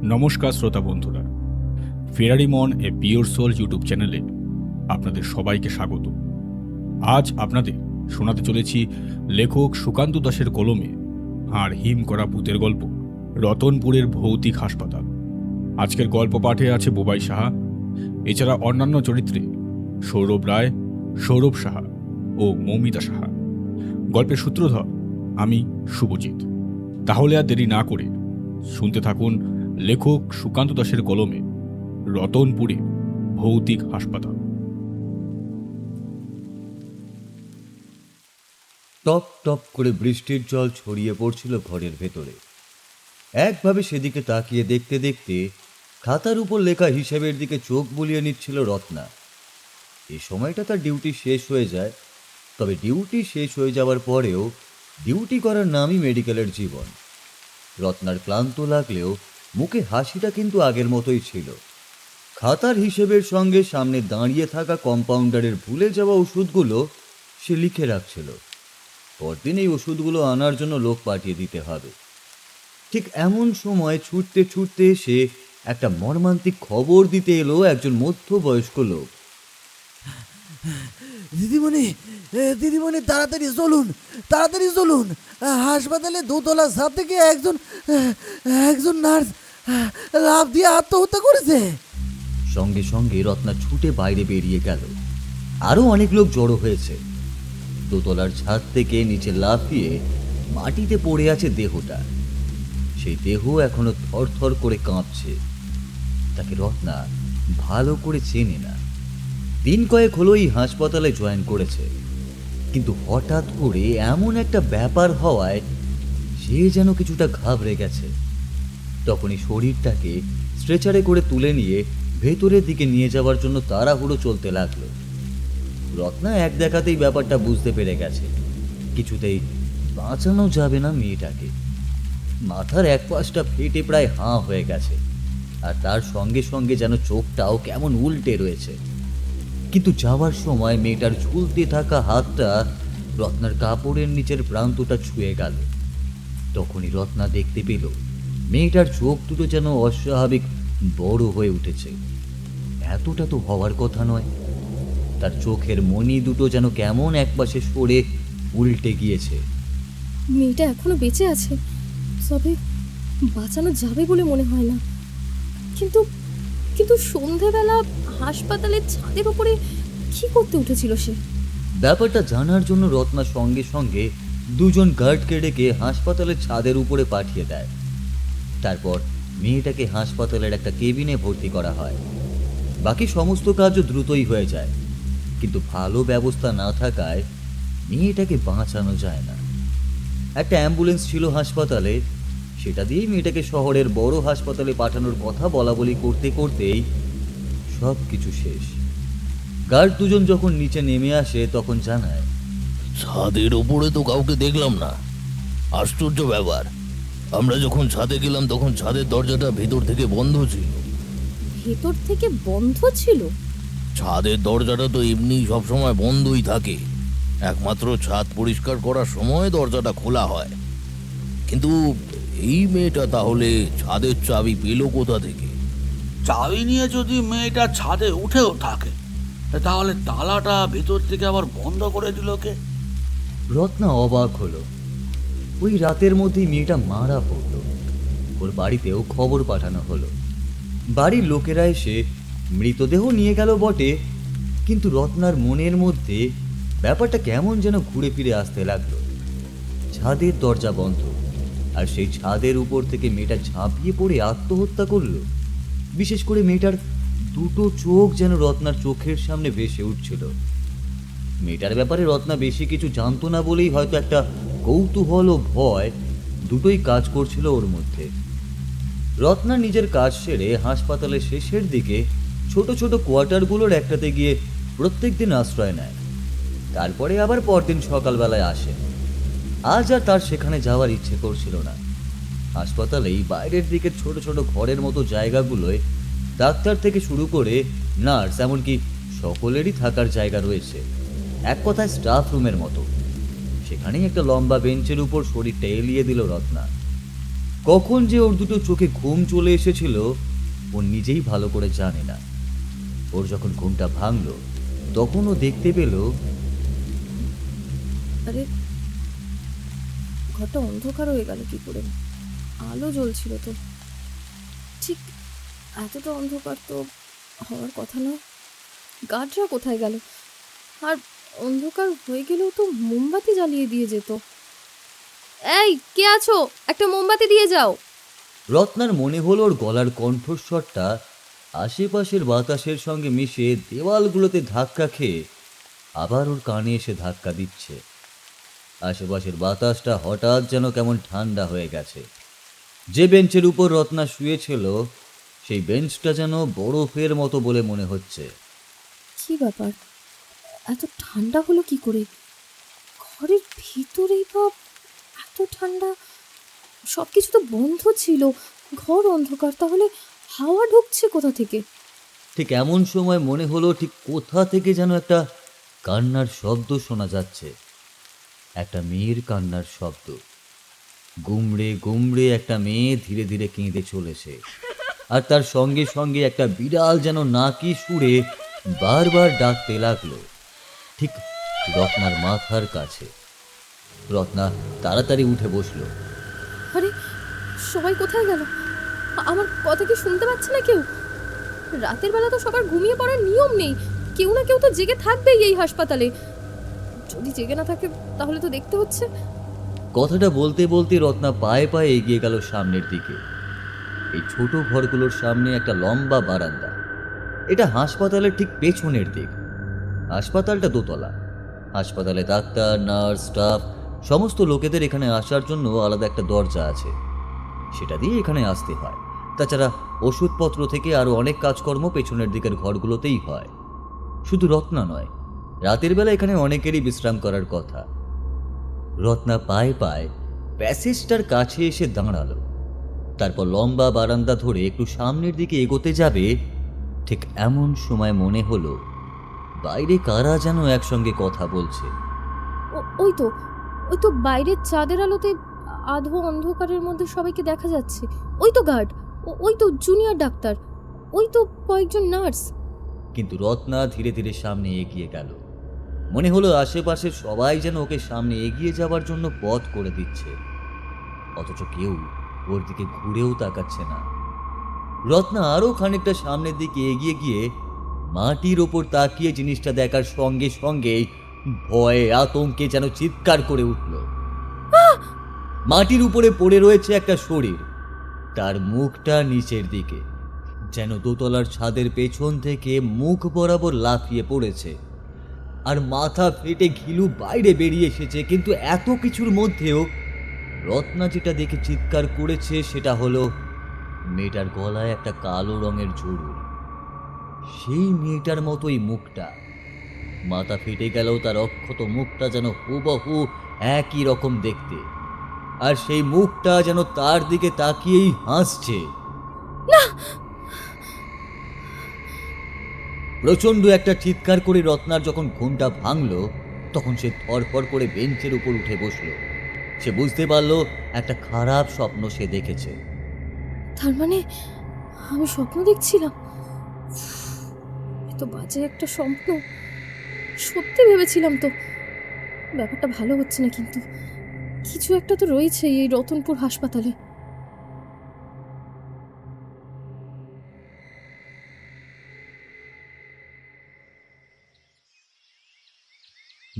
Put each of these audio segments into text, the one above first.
নমস্কার শ্রোতা বন্ধুরা, ফেরারি মন এ পিওর সোল ইউটিউব চ্যানেলে আপনাদের সবাইকে স্বাগত। আজ আপনাদের শোনাতে চলেছি লেখক সুকান্ত দাসের কলমে হাড় হিম করা ভূতের গল্প রতনপুরের ভৌতিক হাসপাতাল। আজকের গল্প পাঠে আছে বোবাই সাহা, এছাড়া অন্যান্য চরিত্রে সৌরভ রায়, সৌরভ সাহা ও মৌমিতা সাহা। গল্পের সূত্রধর আমি শুভজিৎ। তাহলে আর দেরি না করে শুনতে থাকুন লেখক সুকান্ত দাসের কলমে রতনপুরে ভৌতিক হাসপাতাল। টপ টপ করে বৃষ্টির জল ছড়িয়ে পড়ছিল ঘরের ভেতরে। একভাবে সেদিকে তাকিয়ে দেখতে দেখতে খাতার উপর লেখা হিসেবের দিকে চোখ বুলিয়ে নিচ্ছিল রত্না। এই সময়টা তার ডিউটি শেষ হয়ে যায়, তবে ডিউটি শেষ হয়ে যাওয়ার পরেও ডিউটি করার নামই মেডিকেলের জীবন। রত্নার ক্লান্ত লাগলেও মুখে হাসিটা কিন্তু আগের মতোই ছিল। খাতার হিসেবের সঙ্গে সামনে দাঁড়িয়ে থাকা কম্পাউন্ডারের ভুলে যাওয়া ওষুধগুলো সে লিখে রাখছিল। পরদিন এই ওষুধগুলো আনার জন্য লোক পাঠিয়ে দিতে হবে। ঠিক এমন সময় ছুটতে ছুটতে এসে একটা মর্মান্তিক খবর দিতে এলো একজন মধ্যবয়স্ক লোক। দিদিমণি, দিদিমণি, তাড়াতাড়ি চলুন, তাড়াতাড়ি চলুন। হাসপাতালে দোতলা ছাদ থেকে একজন নার্স লাফ দিয়ে আত্মহত্যা করেছে। সঙ্গে সঙ্গে রত্না ছুটে বাইরে বেরিয়ে গেল। আরো অনেক লোক জড়ো হয়েছে। দোতলার ছাদ থেকে নিচে লাফিয়ে মাটিতে পড়ে আছে দেহটা। সেই দেহ এখনো থরথর করে কাঁপছে। তাকে রত্না ভালো করে চেনে না। দিন কয়েক হলো এই হাসপাতালে জয়েন করেছে, কিন্তু হঠাৎ করে এমন একটা ব্যাপার হওয়ায় সে যেন কিছুটা ঘাবড়ে গেছে। তখনই শরীরটাকে স্ট্রেচারে করে তুলে নিয়ে ভেতরের দিকে নিয়ে যাওয়ার জন্য তাড়াহুড়ো চলতে লাগলো। রত্না এক দেখাতেই ব্যাপারটা বুঝতে পেরে গেছে, কিছুতেই বাঁচানো যাবে না মেয়েটাকে। মাথার এক পাশটা ফেটে প্রায় হাঁ হয়ে গেছে, আর তার সঙ্গে সঙ্গে যেন চোখটাও কেমন উল্টে রয়েছে। কিন্তু যাওয়ার সময় মেয়েটার ঝুলতে থাকা হাতটা রত্নার কাপড়ের নিচের প্রান্তটা ছুঁয়ে গেল। তখনই রত্না দেখতে পেল মেয়েটার চোখ দুটো যেন অস্বাভাবিক বড় হয়ে উঠেছে। এতটা তো হওয়ার কথা নয়। তার চোখের মণি দুটো যেন কেমন একপাশে সরে উল্টে গিয়েছে। মেয়েটা এখনো বেঁচে আছে, তবে বাঁচানো যাবে বলে মনে হয় না। কিন্তু কিন্তু সন্ধেবেলা হাসপাতালের ছাদের উপরে কি করতে উঠেছিল সে? ব্যাপারটা জানার জন্য রত্না সঙ্গে সঙ্গে দুজন গার্ডকে ডেকে হাসপাতালের ছাদের উপরে পাঠিয়ে দেয়। তারপর মেয়েটাকে হাসপাতালের একটা কেবিনে ভর্তি করা হয়। বাকি সমস্ত কাজও দ্রুতই হয়ে যায়, কিন্তু ভালো ব্যবস্থা না থাকায় মেয়েটাকে বাঁচানো যায় না। একটা অ্যাম্বুলেন্স ছিল হাসপাতালে, সেটা দিয়েই মেয়েটাকে শহরের বড় হাসপাতালে পাঠানোর কথা বলা বলি করতে করতেই সব কিছু শেষ। গার্ড দুজন যখন নিচে নেমে আসে তখন জানায়, ছাদের ওপরে তো কাউকে দেখলাম না। আশ্চর্য ব্যাপার, আমরা যখন ছাদে গেলাম তখন ছাদের দরজাটা ভেতর থেকে বন্ধ ছিল। ভেতর থেকে বন্ধ ছিল? ছাদের দরজাটা তো এমনি সবসময় বন্ধই থাকে, একমাত্র ছাদ পরিষ্কার করার সময় দরজাটা খোলা হয়। কিন্তু এই মেয়েটা তাহলে ছাদের চাবি পেল কোথা থেকে? চাবি নিয়ে যদি মেয়েটা ছাদে উঠেও থাকে, তাহলে তালাটা ভেতর থেকে আবার বন্ধ করে দিল কে? রত্না অবাক হলো। ওই রাতের মধ্যেই মেয়েটা মারা পড়ল। ওর বাড়িতেও খবর পাঠানো হলো। বাড়ির লোকেরা এসে মৃতদেহ নিয়ে গেল বটে, কিন্তু রত্নার মনের মধ্যে ব্যাপারটা কেমন যেন ঘুরে ফিরে আসতে লাগলো। ছাদের দরজা বন্ধ, আর সেই ছাদের উপর থেকে মেয়েটা ঝাঁপিয়ে পড়ে আত্মহত্যা করলো। বিশেষ করে মেয়েটার দুটো চোখ যেন রত্নার চোখের সামনে ভেসে উঠছিল। মেয়েটার ব্যাপারে রত্না বেশি কিছু জানতো না বলেই হয়তো একটা কৌতূহল ও ভয় দুটোই কাজ করছিল ওর মধ্যে। রত্না নিজের কাজ সেরে হাসপাতালের শেষের দিকে ছোট ছোট কোয়ার্টারগুলোর একটাতে গিয়ে প্রত্যেক দিন আশ্রয় নেয়। তারপরে আবার পরদিন সকালবেলায় আসে। আজ আর তার সেখানে যাওয়ার ইচ্ছে করছিল না। হাসপাতালেই বাইরের দিকের ছোট ছোট ঘরের মতো জায়গাগুলোয় ডাক্তার থেকে শুরু করে নার্স এমনকি সকলেরই থাকার জায়গা রয়েছে। এক কথায় স্টাফ রুমের মতো। সেখানেই একটা লম্বা বেঞ্চের উপর শরীরটা এলিয়ে দিল রত্না। কখন যে ওর দুটো চোখে ঘুম চলে এসেছিল ও নিজেই ভালো করে জানে না। ওর যখন ঘুমটা ভাঙলো তখন ও দেখতে পেল আরে ঘরটা অন্ধকার হয়ে গেল কি করে? আলো জ্বলছিল তো। ঠিক এতটা অন্ধকার তো হওয়ার কথা নয়। গার্ডরা কোথায় গেল? আর অন্ধকার হয়ে গেলেও তো মোমবাতি জ্বালিয়ে দিয়ে যেত। এই, কে আছো? একটা মোমবাতি দিয়ে যাও। রত্নার মনে হলো ওর গলার কণ্ঠস্বরটা আশেপাশের বাতাসের সঙ্গে মিশে দেওয়ালগুলোতে ধাক্কা খেয়ে আবার ওর কানে এসে ধাক্কা দিচ্ছে। আশেপাশের বাতাসটা হঠাৎ যেন কেমন ঠান্ডা হয়ে গেছে। যে বেঞ্চের উপর রত্না শুয়েছিল সেই বেঞ্চটা যেন বরফের মতো বলে মনে হচ্ছে। কি ব্যাপার, এত ঠান্ডা হলো কি করে? ঘরের ভিতরেই বা এত ঠান্ডা? সব কিছু তো বন্ধ ছিল, ঘর অন্ধকার, তাহলে হাওয়া ঢুকছে কোথা থেকে? ঠিক এমন সময় মনে হলো ঠিক কোথা থেকে যেন একটা কান্নার শব্দ শোনা যাচ্ছে। একটা মেয়ের কান্নার শব্দ। গুমড়ে গুমড়ে একটা মেয়ে ধীরে ধীরে কেঁদে চলেছে, আর তার সঙ্গে সঙ্গে একটা বিড়াল যেন নাকি সুরে বারবার ডাকতে লাগলো, ঠিক রত্নার মাথার কাছে। রত্না তাড়াতাড়ি উঠে বসলো। আরে সবাই কোথায় গেল? আমার কথা কি শুনতে পাচ্ছে না কেউ? রাতের বেলা তো সবার ঘুমিয়ে পড়ার নিয়ম নেই, কেউ না কেউ তো জেগে থাকবেই এই হাসপাতালে। যদি জেগে না থাকে তাহলে তো দেখতে হচ্ছে। কথাটা বলতে বলতে রত্না পায়ে পায়ে এগিয়ে গেল সামনের দিকে। এই ছোট ঘরগুলোর সামনে একটা লম্বা বারান্দা। এটা হাসপাতালের ঠিক পেছনের দিক। হাসপাতালটা দোতলা। হাসপাতালে ডাক্তার, নার্স, স্টাফ সমস্ত লোকেদের এখানে আসার জন্য আলাদা একটা দরজা আছে, সেটা দিয়ে এখানে আসতে হয়। তাছাড়া ওষুধপত্র থেকে আরও অনেক কাজকর্ম পেছনের দিকের ঘরগুলোতেই হয়। শুধু রত্না নয়, রাতের বেলা এখানে অনেকেরই বিশ্রাম করার কথা। রত্না পায়ে পায়ে প্যাসেজটার কাছে এসে দাঁড়ালো। তারপর লম্বা বারান্দা ধরে একটু সামনের দিকে এগোতে যাবে, ঠিক এমন সময় মনে হলো বাইরে কারা যেন একসঙ্গে কথা বলছে। ওই তো বাইরের চাঁদের আলোতে আধো অন্ধকারের মধ্যে সবাইকে দেখা যাচ্ছে। ওই তো গার্ড, ওই তো জুনিয়র ডাক্তার, ওই তো কয়েকজন নার্স। কিন্তু রত্না ধীরে ধীরে সামনে এগিয়ে গেল। মনে হলো আশেপাশের সবাই যেন ওকে সামনে এগিয়ে যাওয়ার জন্য পথ করে দিচ্ছে, অথচ কেউ ওর দিকে ঘুরেও তাকাচ্ছে না। রত্না আরো খানিকটা সামনের দিকে এগিয়ে গিয়ে মাটির ওপর তাকিয়ে জিনিসটা দেখার সঙ্গে সঙ্গেই ভয়ে আতঙ্কে যেন চিৎকার করে উঠল। মাটির উপরে পড়ে রয়েছে একটা শরীর, তার মুখটা নিচের দিকে, যেন দোতলার ছাদের পেছন থেকে মুখ বরাবর লাফিয়ে পড়েছে, আর মাথা ফেটে ঘিলু বাইরে বেরিয়ে এসেছে। কিন্তু এত কিছুর মধ্যেও রত্না যেটা দেখে চিৎকার করেছে সেটা হলো মেয়েটার গলায় একটা কালো রঙের ঝুড়ি। সেই মেয়েটার মতোই মুখটা। মাথা ফেটে গেলেও তার অক্ষত মুখটা যেন হুবহু একই রকম দেখতে, আর সেই মুখটা যেন তার দিকে তাকিয়েই হাসছে। প্রচন্ড একটা চিৎকার করে রত্নার যখন ঘুমটা ভাঙলো, তখন সে থরফর করে বেঞ্চের উপর উঠে বসলো। সে বুঝতে পারলো একটা খারাপ স্বপ্ন সে দেখেছে। তার মানে আমি স্বপ্ন দেখছিলাম? এত বাজে একটা স্বপ্ন, সত্যি ভেবেছিলাম তো। ব্যাপারটা ভালো হচ্ছে না, কিন্তু কিছু একটা তো রয়েছে এই রতনপুর হাসপাতালে।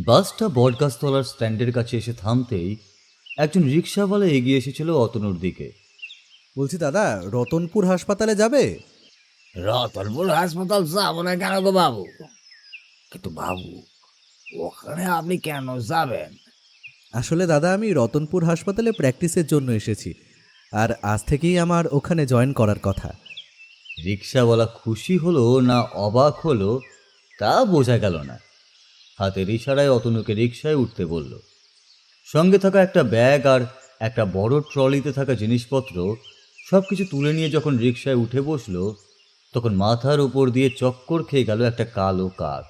বাসটা বটগাছতলার স্ট্যান্ডের কাছে এসে থামতেই একজন রিক্সাওয়ালা এগিয়ে এসেছিল অতনুর দিকে। বলছি দাদা, রতনপুর হাসপাতালে যাবে? রতনপুর হাসপাতাল যাবো না কেন গো বাবু? কিন্তু বাবু, ওখানে আপনি কেন যাবেন? আসলে দাদা, আমি রতনপুর হাসপাতালে প্র্যাকটিসের জন্য এসেছি, আর আজ থেকেই আমার ওখানে জয়েন করার কথা। রিক্সাওয়ালা খুশি হলো না অবাক হলো তা বোঝা গেল না। হাতের ইশারায় অতনুকে রিক্সায় উঠতে বলল। সঙ্গে থাকা একটা ব্যাগ আর একটা বড় ট্রলিতে থাকা জিনিসপত্র সব কিছু তুলে নিয়ে যখন রিক্সায় উঠে বসলো, তখন মাথার উপর দিয়ে চক্কর খেয়ে গেল একটা কালো কাক।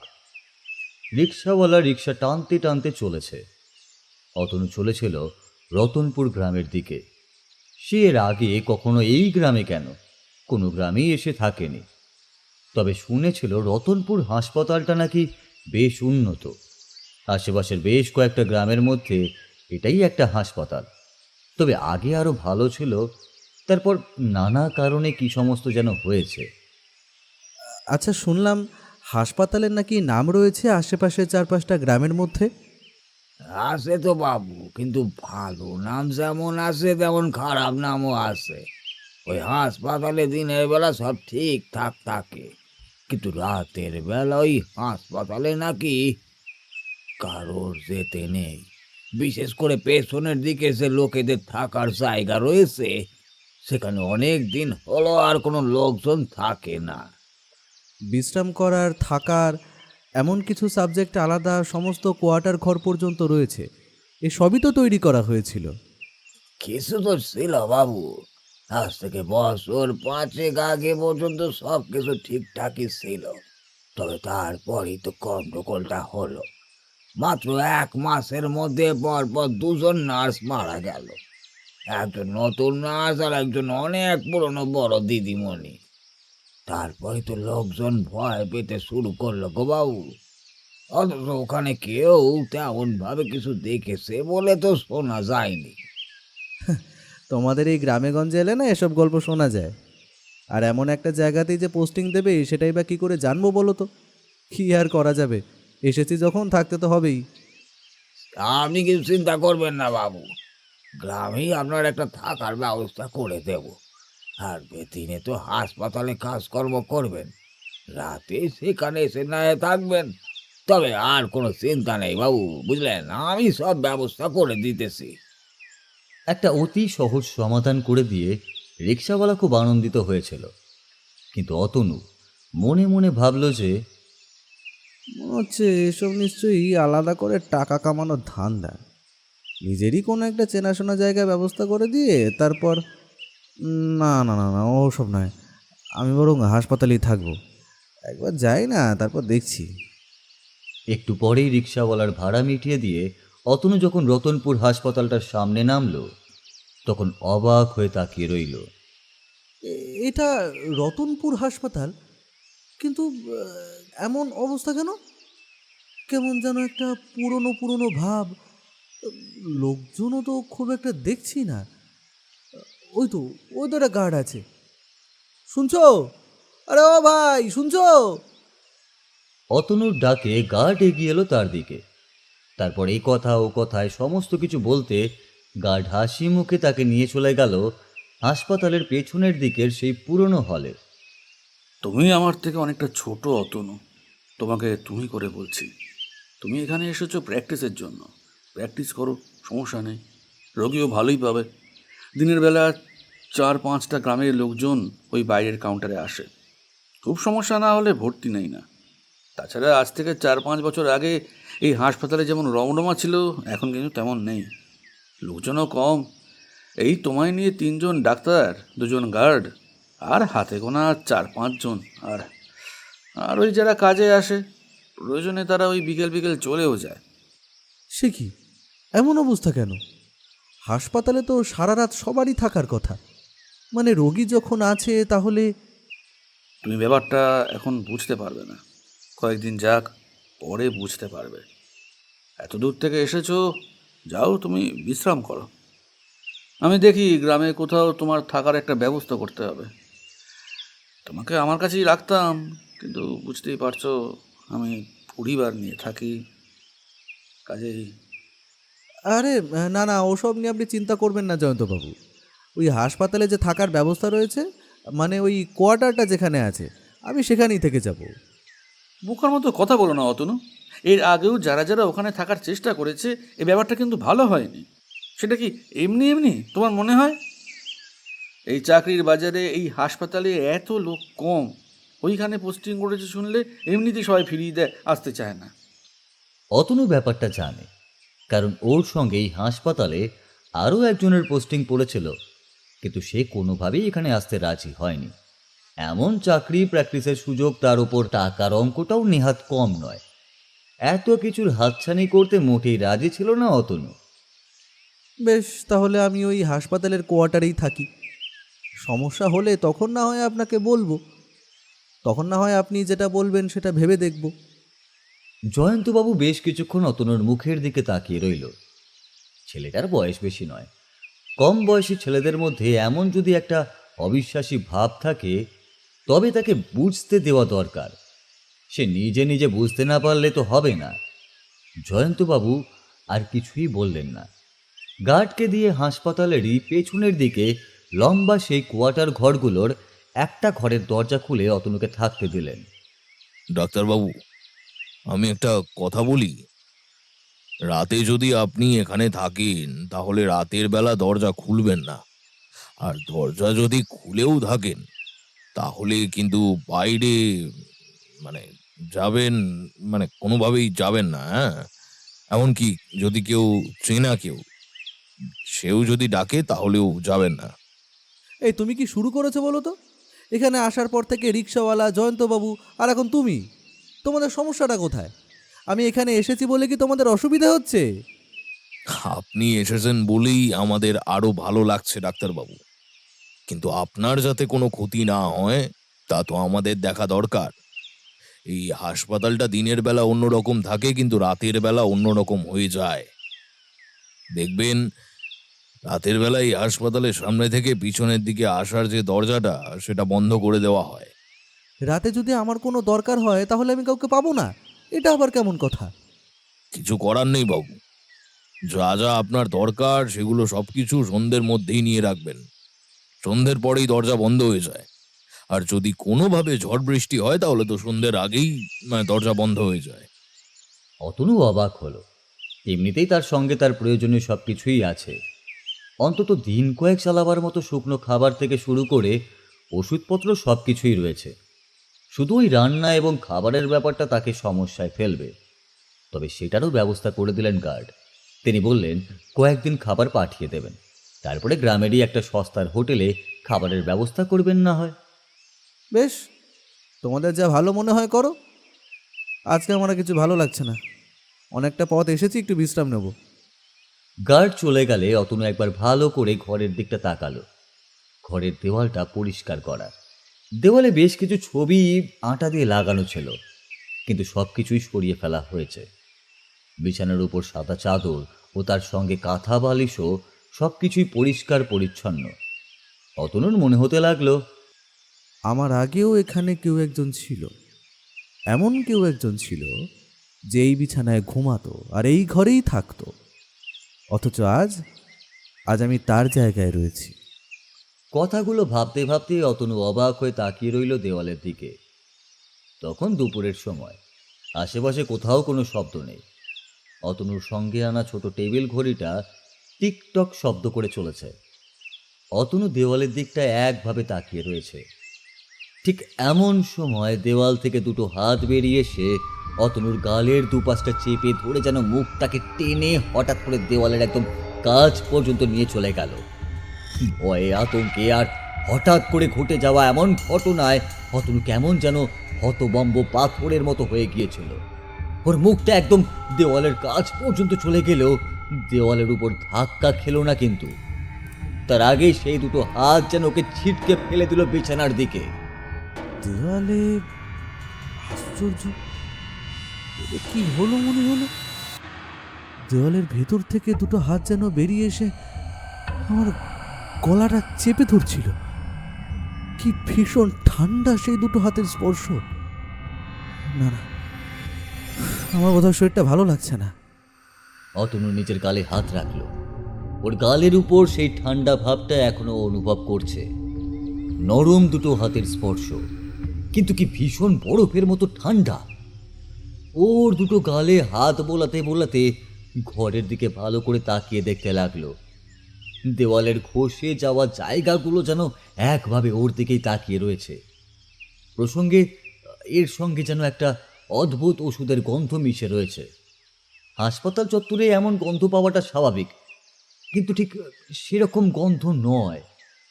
রিক্সাওয়ালা রিক্সা টানতে টানতে চলেছে। অতনু চলেছিল রতনপুর গ্রামের দিকে। সে এর আগে কখনো এই গ্রামে কেন কোনো গ্রামেই এসে থাকেনি, তবে শুনেছিল রতনপুর হাসপাতালটা নাকি বেশ উন্নত। আশেপাশের বেশ কয়েকটা গ্রামের মধ্যে এটাই একটা হাসপাতাল, তবে আগে আরও ভালো ছিল। তারপর নানা কারণে কি সমস্ত যেন হয়েছে। আচ্ছা, শুনলাম হাসপাতালের নাকি নাম রয়েছে আশেপাশে 4-5টা গ্রামের মধ্যে। আছে তো বাবু, কিন্তু ভালো নাম যেমন আছে তেমন খারাপ নামও আছে। ওই হাসপাতালে দিনের বেলা সব ঠিকঠাক থাকে, কিন্তু রাতের বেলা ওই হাসপাতালে নাকি কারোর যেতে নেই। বিশেষ করে পেছনের দিকে যে লোকেদের থাকার জায়গা রয়েছে, সেখানে অনেক দিন হলো আর কোনো লোকজন থাকে না। বিশ্রাম করার, থাকার, এমন কিছু সাবজেক্ট আলাদা সমস্ত কোয়ার্টার ঘর পর্যন্ত রয়েছে। এ সবই তো তৈরি করা হয়েছিল। কিছু তো ছিল বাবু, আজ থেকে বছর 5 আগে পর্যন্ত সব কিছু ঠিকঠাকই ছিল। তবে তারপরই তো গন্ডগোলটা হলো। মাত্র 1 মাসের মধ্যে পরপর 2জন নার্স মারা গেল। একজন নতুন নার্স আর একজন অনেক পুরনো বড় দিদিমণি। তারপরে তো লোকজন ভয় পেতে শুরু করলো গো বাবু। অথচ ওখানে কেউ তেমন ভাবে কিছু দেখেছে বলে তো শোনা যায়নি। তোমাদের এই গ্রামে গঞ্জে এলে না এসব গল্প শোনা যায়। আর এমন একটা জায়গাতেই যে পোস্টিং দেবে সেটাই বা কী করে জানবো বলো তো? কী আর করা যাবে, এসেছি যখন থাকতে তো হবেই। আপনি কিছু চিন্তা করবেন না বাবু, গ্রামেই আপনার একটা থাকার ব্যবস্থা করে দেব। আর দিনে তো হাসপাতালে কাজকর্ম করবেন, রাতে সেখানে এসে না হয় থাকবেন। তবে আর কোনো চিন্তা নেই বাবু, বুঝলেন, আমি সব ব্যবস্থা করে দিতেছি। একটা অতি সহজ সমাধান করে দিয়ে রিক্সাওয়ালা খুব আনন্দিত হয়েছিল। কিন্তু অতনু মনে মনে ভাবল যে মনে হচ্ছে এসব নিশ্চয়ই আলাদা করে টাকা কামানোর ধান্দা। নিজেরই কোনো একটা চেনাশোনা জায়গায় ব্যবস্থা করে দিয়ে তারপর না না না না ওসব নয়, আমি বরং হাসপাতালেই থাকবো। একবার যাই না, তারপর দেখছি। একটু পরেই রিক্সাওয়ালার ভাড়া মিটিয়ে দিয়ে অতনু যখন রতনপুর হাসপাতালটার সামনে নামলো, তখন অবাক হয়ে তাকিয়ে রইল। এটা রতনপুর হাসপাতাল, কিন্তু এমন অবস্থা কেন? কেমন যেন একটা পুরনো পুরনো ভাব। লোকজনও তো খুব একটা দেখছি না। ওই তো একটা গার্ড আছে। শুনছো? আরে ও ভাই, শুনছো? অতনুর ডাকে গার্ড এগিয়ে এলো তার দিকে। তারপর এই কথা ও কথায় সমস্ত কিছু বলতে গার্ড হাসি মুখে তাকে নিয়ে চলে গেল হাসপাতালের পেছনের দিকের সেই পুরনো হলে। তুমি আমার থেকে অনেকটা ছোট অতনু, তোমাকে তুমি করে বলছি। তুমি এখানে এসেছো প্র্যাকটিসের জন্য, প্র্যাকটিস করো, সমস্যা নেই। রোগীও ভালোই পাবে। দিনের বেলা 4-5টা গ্রামের লোকজন ওই বাইরের কাউন্টারে আসে। খুব সমস্যা না হলে ভর্তি নেই না। তাছাড়া আজ থেকে 4-5 বছর আগে এই হাসপাতালে যেমন রমরমা ছিল, এখন কিন্তু তেমন নেই। লোকজনও কম। এই তোমায় নিয়ে 3জন ডাক্তার, 2জন গার্ড, আর হাতে গোনা 4-5 জন। আর আর ওই যারা কাজে আসে, প্রয়োজনে তারা ওই বিকেল বিকেল চলেও যায়। সে কি, এমন অবস্থা কেন? হাসপাতালে তো সারা রাত সবারই থাকার কথা। মানে রোগী যখন আছে তাহলে। তুমি ব্যাপারটা এখন বুঝতে পারবে না, কয়েকদিন যাক, পরে বুঝতে পারবে। এত দূর থেকে এসেছো, যাও তুমি বিশ্রাম করো। আমি দেখি গ্রামে কোথাও তোমার থাকার একটা ব্যবস্থা করতে হবে। তোমাকে আমার কাছেই রাখতাম, কিন্তু বুঝতেই পারছো আমি পরিবার নিয়ে থাকি, কাজেই। আরে না না, ওসব নিয়ে আপনি চিন্তা করবেন না জয়ন্তবাবু। ওই হাসপাতালে যে থাকার ব্যবস্থা রয়েছে, মানে ওই কোয়ার্টারটা যেখানে আছে, আমি সেখানেই থেকে যাব। বোকার মতো কথা বলো না অতনু। এর আগেও যারা যারা ওখানে থাকার চেষ্টা করেছে, এই ব্যাপারটা কিন্তু ভালো হয়নি। সেটা কি এমনি এমনি তোমার মনে হয়? এই চাকরির বাজারে এই হাসপাতালে এত লোক কম, ওইখানে পোস্টিং করেছে শুনলে এমনিতেই সবাই ফিরিয়ে দেয়, আসতে চায় না। অতনু ব্যাপারটা জানে, কারণ ওর সঙ্গে এই হাসপাতালে আরও একজনের পোস্টিং পড়েছিল, কিন্তু সে কোনোভাবেই এখানে আসতে রাজি হয়নি। এমন চাকরি প্র্যাকটিসের সুযোগ, তার উপর টাকার অঙ্কটাও নেহাত কম নয়। এত কিছুর হাতছানি করতে মোটেই রাজি ছিল না অতনু। বেশ, তাহলে আমি ওই হাসপাতালের কোয়ার্টারেই থাকি। সমস্যা হলে তখন না হয় আপনাকে বলবো, তখন না হয় আপনি যেটা বলবেন সেটা ভেবে দেখব। জয়ন্তবাবু বেশ কিছুক্ষণ অতনুর মুখের দিকে তাকিয়ে রইল। ছেলেটার বয়স বেশি নয়। কম বয়সী ছেলেদের মধ্যে এমন যদি একটা অবিশ্বাসী ভাব থাকে, তবে তাকে বুঝতে দেওয়া দরকার। সে নিজে নিজে বুঝতে না পারলে তো হবে না। জয়ন্তবাবু আর কিছুই বললেন না। গার্ডকে দিয়ে হাসপাতালেরই পেছনের দিকে লম্বা সেই কোয়ার্টার ঘরগুলোর একটা ঘরের দরজা খুলে অতনুকে থাকতে দিলেন। ডাক্তারবাবু, আমি একটা কথা বলি। রাতে যদি আপনি এখানে থাকেন তাহলে রাতের বেলা দরজা খুলবেন না। আর দরজা যদি খুলেও থাকেন তাহলে কিন্তু বাইরে মানে যাবেন, মানে কোনোভাবেই যাবেন না, হ্যাঁ? এমনকি যদি কেউ চেনা কেউ সেও যদি ডাকে তাহলেও যাবেন না। এই তুমি কি শুরু করেছো বলো তো? এখানে আসার পর থেকে রিক্সাওয়ালা, জয়ন্তবাবু, আর এখন তুমি। তোমাদের সমস্যাটা কোথায়? আমি এখানে এসেছি বলে কি তোমাদের অসুবিধা হচ্ছে? আপনি এসেছেন বলেই আমাদের আরো ভালো লাগছে ডাক্তারবাবু, কিন্তু আপনার যাতে কোনো ক্ষতি না হয় তা তো আমাদের দেখা দরকার। এই হাসপাতালটা দিনের বেলা অন্যরকম থাকে কিন্তু রাতের বেলা অন্যরকম হয়ে যায়। দেখবেন, রাতের বেলা এই হাসপাতালের সামনে থেকে পিছনের দিকে আসার যে দরজাটা সেটা বন্ধ করে দেওয়া হয়। রাতে যদি আমার কোনো দরকার হয় তাহলে আমি কাউকে পাবো না? এটা আবার কেমন কথা? কিছু করার নেই বাবু, যা যা আপনার দরকার সেগুলো সবকিছু সন্ধ্যের মধ্যেই নিয়ে রাখবেন। সন্ধ্যের পরেই দরজা বন্ধ হয়ে যায়। আর যদি কোনোভাবে ঝড় বৃষ্টি হয় তাহলে তো সন্ধ্যের আগেই দরজা বন্ধ হয়ে যায়। অতনু অবাক হলো। এমনিতেই তার সঙ্গে তার প্রয়োজনীয় সব কিছুই আছে। অন্তত দিন কয়েক চালাবার মতো শুকনো খাবার থেকে শুরু করে ওষুধপত্র সব কিছুই রয়েছে। শুধু ওই রান্না এবং খাবারের ব্যাপারটা তাকে সমস্যায় ফেলবে। তবে সেটারও ব্যবস্থা করে দিলেন গার্ড। তিনি বললেন কয়েকদিন খাবার পাঠিয়ে দেবেন, তারপরে গ্রামেরই একটা সস্তার হোটেলে খাবারের ব্যবস্থা করবেন না হয়। বেশ, তোমাদের যা ভালো মনে হয় করো। আজকে আমার আর কিছু ভালো লাগছে না। অনেকটা পথ এসেছি, একটু বিশ্রাম নেব। গার্ড চলে গেলে অতনু একবার ভালো করে ঘরের দিকটা তাকালো। ঘরের দেওয়ালটা পরিষ্কার করা। দেওয়ালে বেশ কিছু ছবি আটা দিয়ে লাগানো ছিল, কিন্তু সব কিছুই সরিয়ে ফেলা হয়েছে। বিছানার উপর সাদা চাদর ও তার সঙ্গে কাঁথা বালিশও সব কিছুই পরিষ্কার পরিচ্ছন্ন। অতনুর মনে হতে লাগলো, আমার আগেও এখানে কেউ একজন ছিল। এমন কেউ একজন ছিল যে এই বিছানায় ঘুমাতো আর এই ঘরেই থাকতো। অথচ আজ আমি তার জায়গায় রয়েছি। কথাগুলো ভাবতে ভাবতে অতনু অবাক হয়ে তাকিয়ে রইল দেওয়ালের দিকে। তখন দুপুরের সময়। আশেপাশে কোথাও কোনো শব্দ নেই। অতনুর সঙ্গে আনা ছোট টেবিল ঘড়িটা টিকটক শব্দ করে চলেছে। অতনু দেওয়ালের দিকটা একভাবে তাকিয়ে রয়েছে। ঠিক এমন সময় দেওয়াল থেকে দুটো হাত বেরিয়ে এসে অতনুর গালের দুপাশটা চেপে ধরে যেন মুখটাকে টেনে হঠাৎ করে দেওয়ালের একদম কাছ পর্যন্ত নিয়ে চলে গেল। ভয়ে আতঙ্কে আর হঠাৎ করে ঘটে যাওয়া এমন ঘটনায় অতনু কেমন যেন হতবম্ব পাথরের মতো হয়ে গিয়েছিল। ওর মুখটা একদম দেওয়ালের কাছ পর্যন্ত চলে গেলেও দেওয়ালের উপর ধাক্কা খেলো না, কিন্তু তার আগেই সেই দুটো হাত যেন ওকে ছিটকে ফেলে দিল বিছানার দিকে। দেওয়ালে আশ্চর্য, এটা কি হলো মনে হলো? দেওয়ালের ভেতর থেকে দুটো হাত যেন বেরিয়ে এসে আমার গলাটা চেপে ধরছিল। কি ভীষণ ঠান্ডা সেই দুটো হাতের স্পর্শ। না না, আমার বোধহয় শরীরটা ভালো লাগছে না। অতনু নিজের গালে হাত রাখলো। ওর গালের উপর সেই ঠান্ডা ভাবটা এখনো অনুভব করছে। নরম দুটো হাতের স্পর্শ, কিন্তু কি ভীষণ বরফের মতো ঠান্ডা। ওর দুটো গালে হাত বোলাতে বোলাতে ঘরের দিকে ভালো করে তাকিয়ে দেখতে লাগলো। দেওয়ালের ঘষে যাওয়া জায়গাগুলো যেন একভাবে ওর দিকেই তাকিয়ে রয়েছে। প্রসঙ্গে এর সঙ্গে যেন একটা অদ্ভুত ওষুধের গন্ধ মিশে রয়েছে। হাসপাতাল চত্বরে এমন গন্ধ পাওয়াটা স্বাভাবিক, কিন্তু ঠিক সেরকম গন্ধ নয়,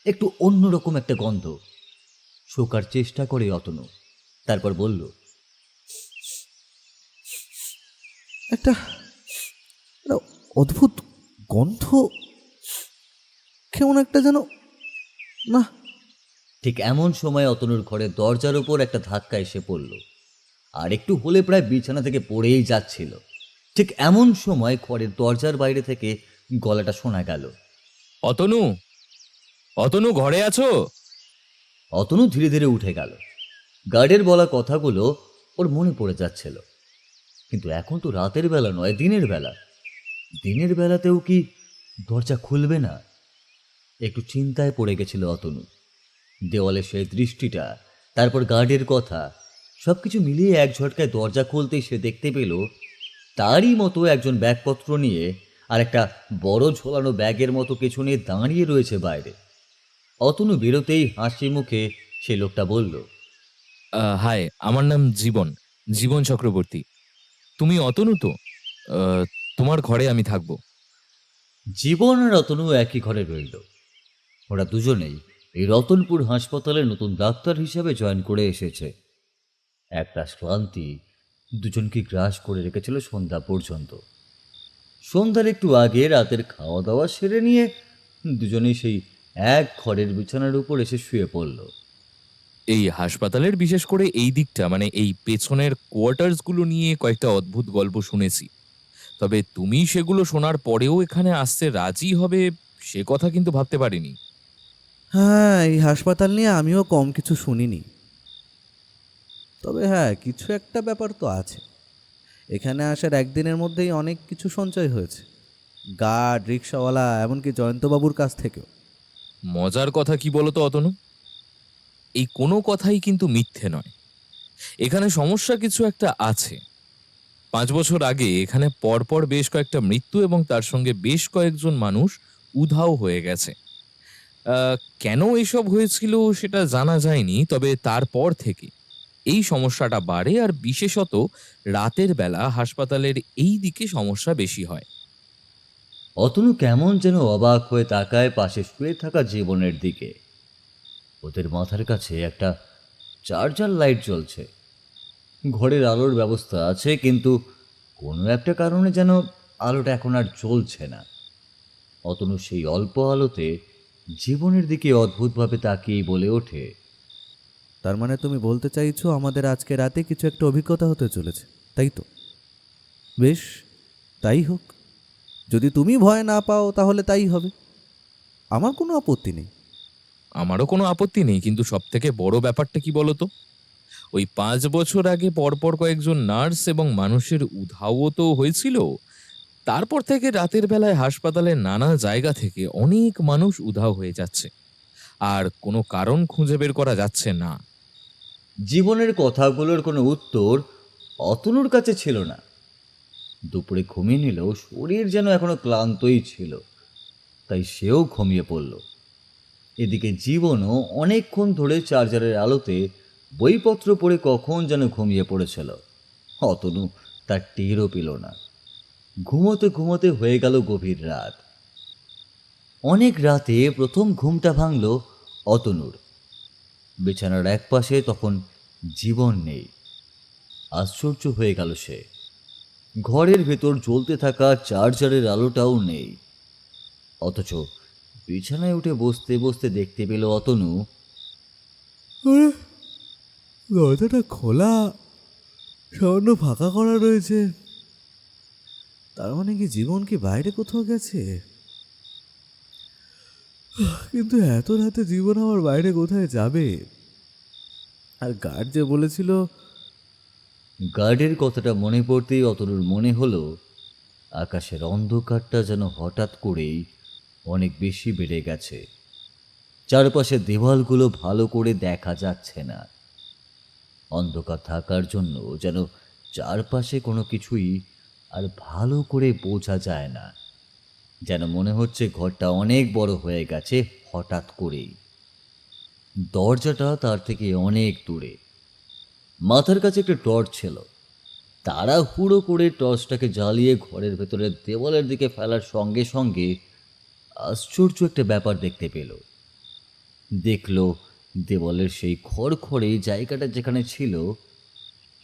একটু অন্যরকম একটা গন্ধ। শোকার চেষ্টা করে অতনু, তারপর বলল, একটা অদ্ভুত গন্ধ কেমন একটা যেন, না। ঠিক এমন সময় অতনুর ঘরের দরজার ওপর একটা ধাক্কা এসে পড়ল, আর একটু হলে প্রায় বিছানা থেকে পড়েই যাচ্ছিল। ঠিক এমন সময় ঘরের দরজার বাইরে থেকে গলাটা শোনা গেল। অতনু, অতনু ঘরে আছো? অতনু ধীরে ধীরে উঠে গেল। গার্ডের বলা কথাগুলো ওর মনে পড়ে যাচ্ছিল, কিন্তু এখন তো রাতের বেলা নয়, দিনের বেলা। দিনের বেলাতেও কি দরজা খুলবে না? একটু চিন্তায় পড়ে গেছিল অতনু। দেওয়ালে সেই দৃষ্টিটা, তারপর গার্ডের কথা, সবকিছু মিলিয়ে এক ঝটকায় দরজা খুলতেই সে দেখতে পেল তারই মতো একজন ব্যাগপত্র নিয়ে আর একটা বড় ঝোলানো ব্যাগের মতো কিছু নিয়ে দাঁড়িয়ে রয়েছে বাইরে। অতনু বেরোতেই হাসি মুখে সে লোকটা বলল, হাই, আমার নাম জীবন, জীবন চক্রবর্তী। তুমি অতনু তো? তোমার ঘরে আমি থাকবো। জীবন আর রতনু একই ঘরে রইল। ওরা দুজনেই এই রতনপুর হাসপাতালে নতুন ডাক্তার হিসেবে জয়েন করে এসেছে। একটা ক্লান্তি দুজনকে গ্রাস করে রেখেছিল সন্ধ্যা পর্যন্ত। সন্ধ্যার একটু আগে রাতের খাওয়া দাওয়া সেরে নিয়ে দুজনেই সেই এক ঘরের বিছানার উপর এসে শুয়ে পড়ল। এই হাসপাতালের বিশেষ করে এই দিকটা, মানে এই পেছনের কোয়ার্টার্সগুলো নিয়ে কয়েকটা অদ্ভুত গল্প শুনেছি। তবে তুমি সেগুলো শোনার পরেও এখানে আসতে রাজি হবে সে কথা কিন্তু ভাবতে পারিনি। হ্যাঁ, এই হাসপাতাল নিয়ে আমিও কম কিছু শুনিনি। তবে হ্যাঁ, কিছু একটা ব্যাপার তো আছে। এখানে আসার একদিনের মধ্যেই অনেক কিছু সঞ্চয় হয়েছে, গার্ড, রিক্সাওয়ালা, এমনকি জয়ন্তবাবুর কাছ থেকেও। মজার কথা কি বলতো অতনু, এই কোনো কথাই কিন্তু মিথ্যে নয়। এখানে সমস্যা কিছু একটা আছে। 5 বছর আগে এখানে পরপর বেশ কয়েকটা মৃত্যু এবং তার সঙ্গে বেশ কয়েকজন মানুষ উধাও হয়ে গেছে। কেন এসব হয়েছিল সেটা জানা যায়নি, তবে তারপর থেকে এই সমস্যাটা বাড়ে, আর বিশেষত রাতের বেলা হাসপাতালের এই দিকে সমস্যা বেশি হয়। অতনু কেমন যেন অবাক হয়ে তাকায় পাশে শুয়ে থাকা জীবনের দিকে। ওদের মাথার কাছে একটা চার্জার লাইট জ্বলছে। ঘরের আলোর ব্যবস্থা আছে, কিন্তু কোনো একটা কারণে যেন আলোটা এখন আর জ্বলছে না। অতনু সেই অল্প আলোতে জীবনের দিকে অদ্ভুতভাবে তাকিয়ে বলে ওঠে, তার মানে তুমি বলতে চাইছো আমাদের আজকে রাতে কিছু একটা অভিজ্ঞতা হতে চলেছে, তাই তো? বেশ, তাই হোক। যদি তুমি ভয় না পাও তাহলে তাই হবে, আমার কোনো আপত্তি নেই। আমারও কোনো আপত্তি নেই, কিন্তু সব থেকে বড় ব্যাপারটা কি বলতো, ওই 5 বছর আগে পরপর কয়েকজন নার্স এবং মানুষের উধাও তো হয়েছিল। তারপর থেকে রাতের বেলায় হাসপাতালের নানা জায়গা থেকে অনেক মানুষ উধাও হয়ে যাচ্ছে, আর কোনো কারণ খুঁজে বের করা যাচ্ছে না। জীবনের কথাগুলোর কোনো উত্তর অতনুর কাছে ছিল না। দুপুরে ঘুমিয়ে নিলেও শরীর যেন এখনো ক্লান্তই ছিল, তাই সেও ঘুমিয়ে পড়ল। এদিকে জীবনও অনেকক্ষণ ধরে চার্জারের আলোতে বইপত্র পড়ে কখন যেন ঘুমিয়ে পড়েছিল। অতনু তার টেরও পেল না। ঘুমোতে ঘুমোতে হয়ে গেল গভীর রাত। অনেক রাতে প্রথম ঘুমটা ভাঙল অতনুর। বিছানার এক পাশে তখন জীবন নেই। আশ্চর্য হয়ে গেল সে। ঘরের ভেতর জ্বলতে থাকা চার্জারের আলোটাও নেই। অথচ বিছানায় উঠে বসতে বসতে দেখতে পেল অতনু, দরজাটা খোলা, সামান্য ফাঁকা করা রয়েছে। তার মানে কি জীবন কি বাইরে কোথাও গেছে? কিন্তু এত রাতে জীবন আমার বাইরে কোথায় যাবে? আর গার্ড যে বলেছিল, গার্ডের কথাটা মনে পড়তেই অতনুর মনে হলো আকাশের অন্ধকারটা যেন হঠাৎ করেই অনেক বেশি বেড়ে গেছে। চারপাশের দেওয়ালগুলো ভালো করে দেখা যাচ্ছে না। অন্ধকার থাকার জন্য যেন চারপাশে কোনো কিছুই আর ভালো করে বোঝা যায় না। যেন মনে হচ্ছে ঘরটা অনেক বড় হয়ে গেছে হঠাৎ করেই। দরজাটা তার থেকে অনেক দূরে। মাথার কাছে একটা টর্চ ছিল। তাড়াহুড়ো করে টর্চটাকে জ্বালিয়ে ঘরের ভেতরের দেওয়ালের দিকে ফেলার সঙ্গে সঙ্গে আশ্চর্য একটা ব্যাপার দেখতে পেল। দেখল দেওয়ালের সেই খড়খড়ে জায়গাটা যেখানে ছিল,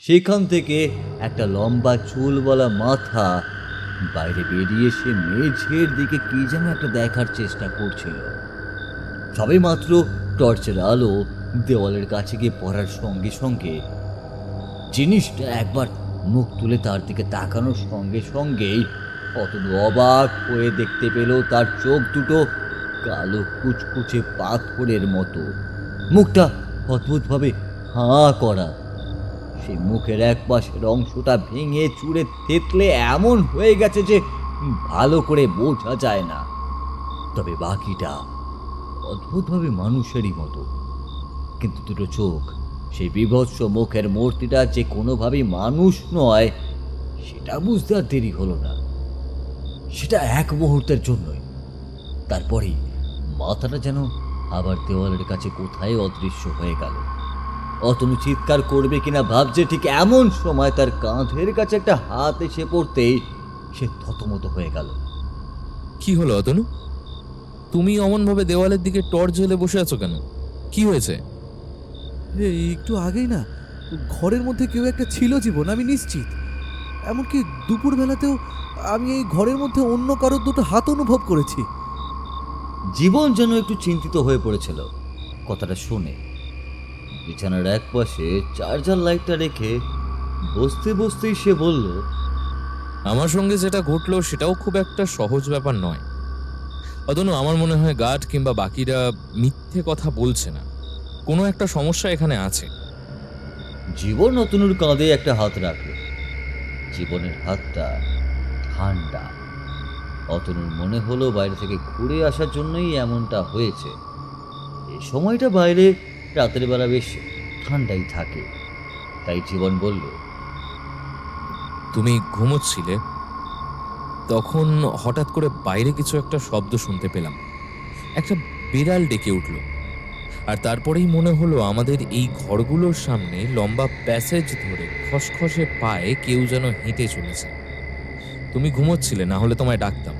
সেখান থেকে একটা লম্বা চুলওয়ালা মাথা বাইরে বেরিয়ে সে মেঝের দিকে কি যেন একটা দেখার চেষ্টা করছিল। সবে মাত্র টর্চের আলো দেওয়ালের কাছে গিয়ে পড়ার সঙ্গে সঙ্গে জিনিসটা একবার মুখ তুলে তার দিকে তাকানোর সঙ্গে সঙ্গেই অতনু অবাক হয়ে দেখতে পেল তার চোখ দুটো কালো কুচকুচে পাথরের মতো, মুখটা অদ্ভুতভাবে হাঁ করা। সেই মুখের এক পাশের অংশটা ভেঙে চুরে থেতলে এমন হয়ে গেছে যে ভালো করে বোঝা যায় না, তবে বাকিটা অদ্ভুতভাবে মানুষেরই মতো। কিন্তু দুটো চোখ, সেই বিভৎস মুখের মূর্তিটা যে কোনোভাবেই মানুষ নয় সেটা বুঝতে আর দেরি হলো না। সেটা এক মুহূর্তের জন্যই। তারপরেই মাথাটা যেন আবার দেওয়ালের কাছে কোথায় অদৃশ্য হয়ে গেল। অতনু চিৎকার করবে কিনা ভাবছে, ঠিক এমন সময় তার কাঁধের কাছে একটা হাত এসে পড়তেই সে থতমত হয়ে গেল। কি হলো অতনু? তুমি অমনভাবে দেওয়ালের দিকে টর্চ জ্বেলে বসে আছো কেন? কি হয়েছে? এই একটু আগেই না ঘরের মধ্যে কেউ একটা ছিল জীবন, আমি নিশ্চিত। এমনকি দুপুরবেলাতেও আমি এই ঘরের মধ্যে অন্য কারোর দুটো হাত অনুভব করেছি। জীবন যেন একটু চিন্তিত হয়ে পড়েছিল কথাটা শুনে। বিছানার এক পাশে চার্জার লাইটটা রেখে বসতে বসতেই সে বলল, আমার সঙ্গে যেটা ঘটলো সেটাও খুব একটা সহজ ব্যাপার নয় অতনু। আমার মনে হয় গার্ড কিংবা বাকিরা মিথ্যে কথা বলছে না, কোনো একটা সমস্যা এখানে আছে। জীবন অতনুর কাঁধে একটা হাত রাখল। জীবনের হাতটা ঠান্ডা। অতনুর মনে হলো বাইরে থেকে ঘুরে আসার জন্যই এমনটা হয়েছে। এই সময়টা বাইরে রাতের বেলা বেশ ঠান্ডাই থাকে। তাই জীবন বলল, তুমি ঘুমোচ্ছিলে, তখন হঠাৎ করে বাইরে কিছু একটা শব্দ শুনতে পেলাম। একটা বিড়াল ডেকে উঠল, আর তারপরেই মনে হলো আমাদের এই ঘরগুলোর সামনে লম্বা প্যাসেজ ধরে খসখসে পায়ে কেউ যেন হেঁটে চলেছে। তুমি ঘুমোচ্ছিলে, না হলে তোমায় ডাকতাম।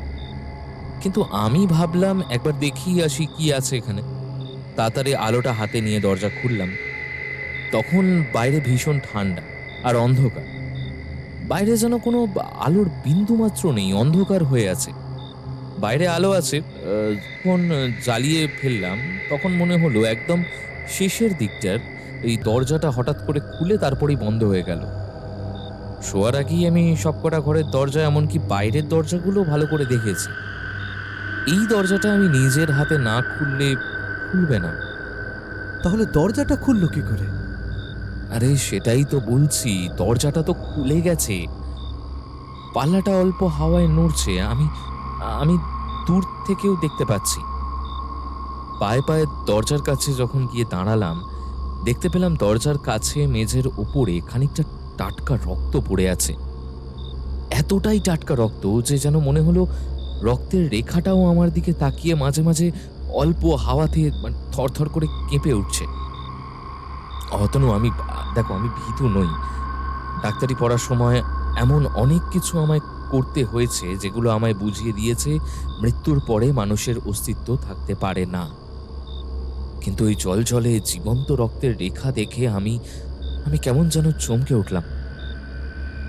কিন্তু আমি ভাবলাম একবার দেখিয়ে আসি কি আছে এখানে। তাড়াতাড়ি আলোটা হাতে নিয়ে দরজা খুললাম। তখন বাইরে ভীষণ ঠান্ডা আর অন্ধকার। বাইরে যেন কোনো আলোর বিন্দু মাত্র নেই, অন্ধকার হয়ে আছে। বাইরে আলো আছে, যখন জ্বালিয়ে ফেললাম তখন মনে হলো একদম শেষের দিকটার এই দরজাটা হঠাৎ করে খুলে তারপরেই বন্ধ হয়ে গেল। শোয়ার আগেই আমি সবকটা ঘরের দরজা, এমনকি বাইরের দরজাগুলো ভালো করে দেখেছি। এই দরজাটা আমি নিজের হাতে না খুললে খুলবে না। তাহলে দরজাটা খুললো কি করে? আরে সেটাই তো বলছি, দরজাটা তো খুলে গেছে। পাল্লাটা অল্প হাওয়ায় নড়ছে, আমি আমি দূর থেকেও দেখতে পাচ্ছি। পায়ে পায়ে দরজার কাছে যখন গিয়ে দাঁড়ালাম, দেখতে পেলাম দরজার কাছে মেঝের উপরে খানিকটা টাটকা রক্ত পড়ে আছে। এতটাই টাটকা রক্ত যে যেন মনে হলো রক্তের রেখাটাও আমার দিকে তাকিয়ে মাঝে মাঝে অল্প হাওয়াতে থরথর করে কেঁপে উঠছে। অতনু, দেখো, আমি ভীতু নই। ডাক্তারি পড়ার সময় এমন অনেক কিছু আমায় করতে হয়েছে যেগুলো আমায় বুঝিয়ে দিয়েছে মৃত্যুর পরে মানুষের অস্তিত্ব থাকতে পারে না। কিন্তু ওই জলজলে জীবন্ত রক্তের রেখা দেখে আমি কেমন যেন চমকে উঠলাম।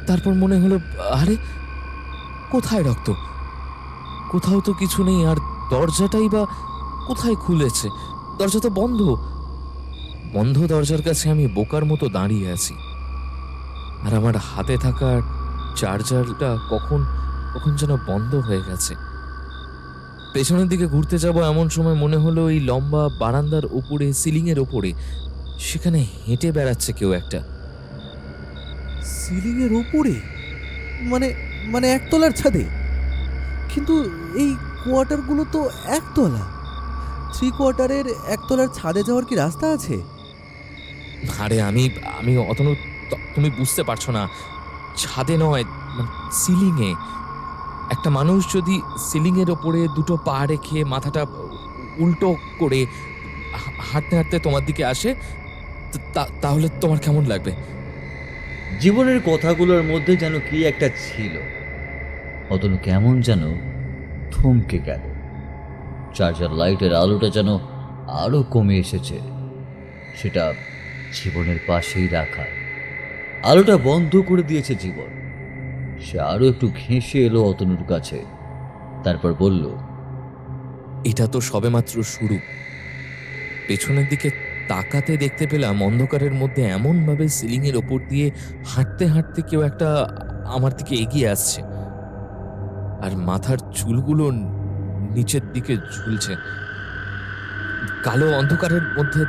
তারপর মনে হলো, আরে কোথায় রক্ত? কোথাও তো কিছু নেই। আর দরজাটাই বা কোথায় খুলেছে? দরজা তো বন্ধ। বন্ধ দরজার কাছে আমি বোকার মতো দাঁড়িয়ে আছি। আর আমার হাতে থাকা চার্জারটা কখন যেন বন্ধ হয়ে গেছে। পেছনের দিকে ঘুরতে যাব এমন সময় মনে হলো এই লম্বা বারান্দার উপরে, সিলিংয়ের ওপরে, সেখানে হেঁটে বেড়াচ্ছে কেউ একটা। সিলিংয়ের ওপরে? মানে মানে একতলার ছাদে? কিন্তু এই কোয়ার্টারগুলো তো একতলা। 3 কোয়ার্টারের একতলার ছাদে যাওয়ার কি রাস্তা আছে? আরে আমি অতনু, তুমি বুঝতে পারছো না। ছাদে নয়, সিলিংয়ে। একটা মানুষ যদি সিলিংয়ের ওপরে দুটো পা রেখে মাথাটা উল্টো করে হাঁটতে হাঁটতে তোমার দিকে আসে, তাহলে তোমার কেমন লাগবে? জীবনের কথাগুলোর মধ্যে যেন কি একটা ছিল। অতনু কেমন যেন থমকে গেল। চার্জার লাইটের আলোটা যেন আরো কমে এসেছে। সেটা জীবনের পাশেই রাখা। আলোটা বন্ধ করে দিয়েছে জীবন। সে আরো একটু ঘেঁষে এলো অতনুর কাছে, তারপর বলল, এটা তো সবেমাত্র শুরু। পেছনের দিকে তাকাতে দেখতে পেলাম অন্ধকারের মধ্যে এমনভাবে সিলিংয়ের ওপর দিয়ে হাঁটতে হাঁটতে কেউ একটা আমার দিকে এগিয়ে আসছে, আর মাথার চুলগুলো নিচের দিকে ঝুলছে। কালো অন্ধকারের মধ্যে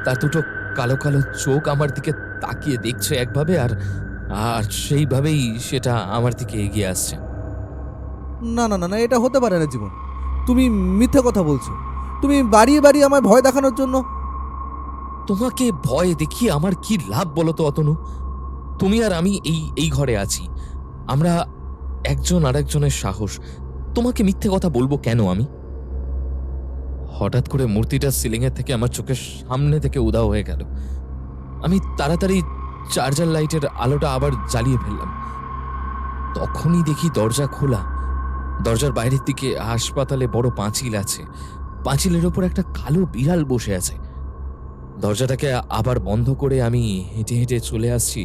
তার দুটো কালো কালো চোখ আমার দিকে তাকিয়ে দেখছে একভাবে, আর আর সেইভাবেই সেটা আমার দিকে এগিয়ে আসছে। না না না না, এটা হতে পারে না জীবন। তুমি মিথ্যে কথা বলছো। তুমি বাড়িয়ে বাড়িয়ে আমায় ভয় দেখানোর জন্য। তোমাকে ভয় দেখিয়ে আমার কি লাভ বলো তো অতনু? তুমি আর আমি এই এই ঘরে আছি, আমরা একজন আরেকজনের সাহস। তোমাকে মিথ্যে কথা বলবো কেন আমি? হঠাৎ করে মূর্তিটা সিলিংয়ের থেকে আমার চোখের সামনে থেকে উধাও হয়ে গেল। আমি তাড়াতাড়ি চার্জার লাইটের আলোটা আবার জ্বালিয়ে ফেললাম। তখনই দেখি দরজা খোলা। দরজার বাইরের দিকে হাসপাতালে বড় পাঁচিল আছে, পাঁচিলের ওপর একটা কালো বিড়াল বসে আছে। দরজাটাকে আবার বন্ধ করে আমি হেঁটে হেঁটে চলে আসছি,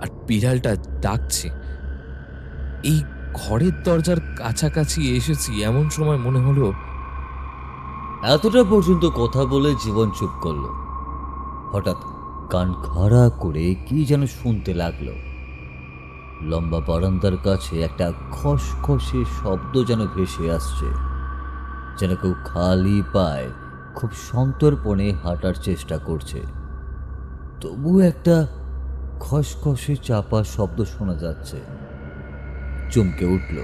আর বিড়ালটা ডাকছে। এই ঘরের দরজার কাছাকাছি এসেছি এমন সময় মনে হলো এতটা পর্যন্ত কথা বলে জীবন চুপ করল। হঠাৎ কান খাড়া করে কি যেন শুনতে লাগলো। লম্বা বারান্দার কাছে একটা খসখসে শব্দ যেন ভেসে আসছে, যেন কেউ খালি পায়ে খুব সন্তর্পণে হাঁটার চেষ্টা করছে। তবু একটা খসখসে চাপা শব্দ শোনা যাচ্ছে। চমকে উঠল।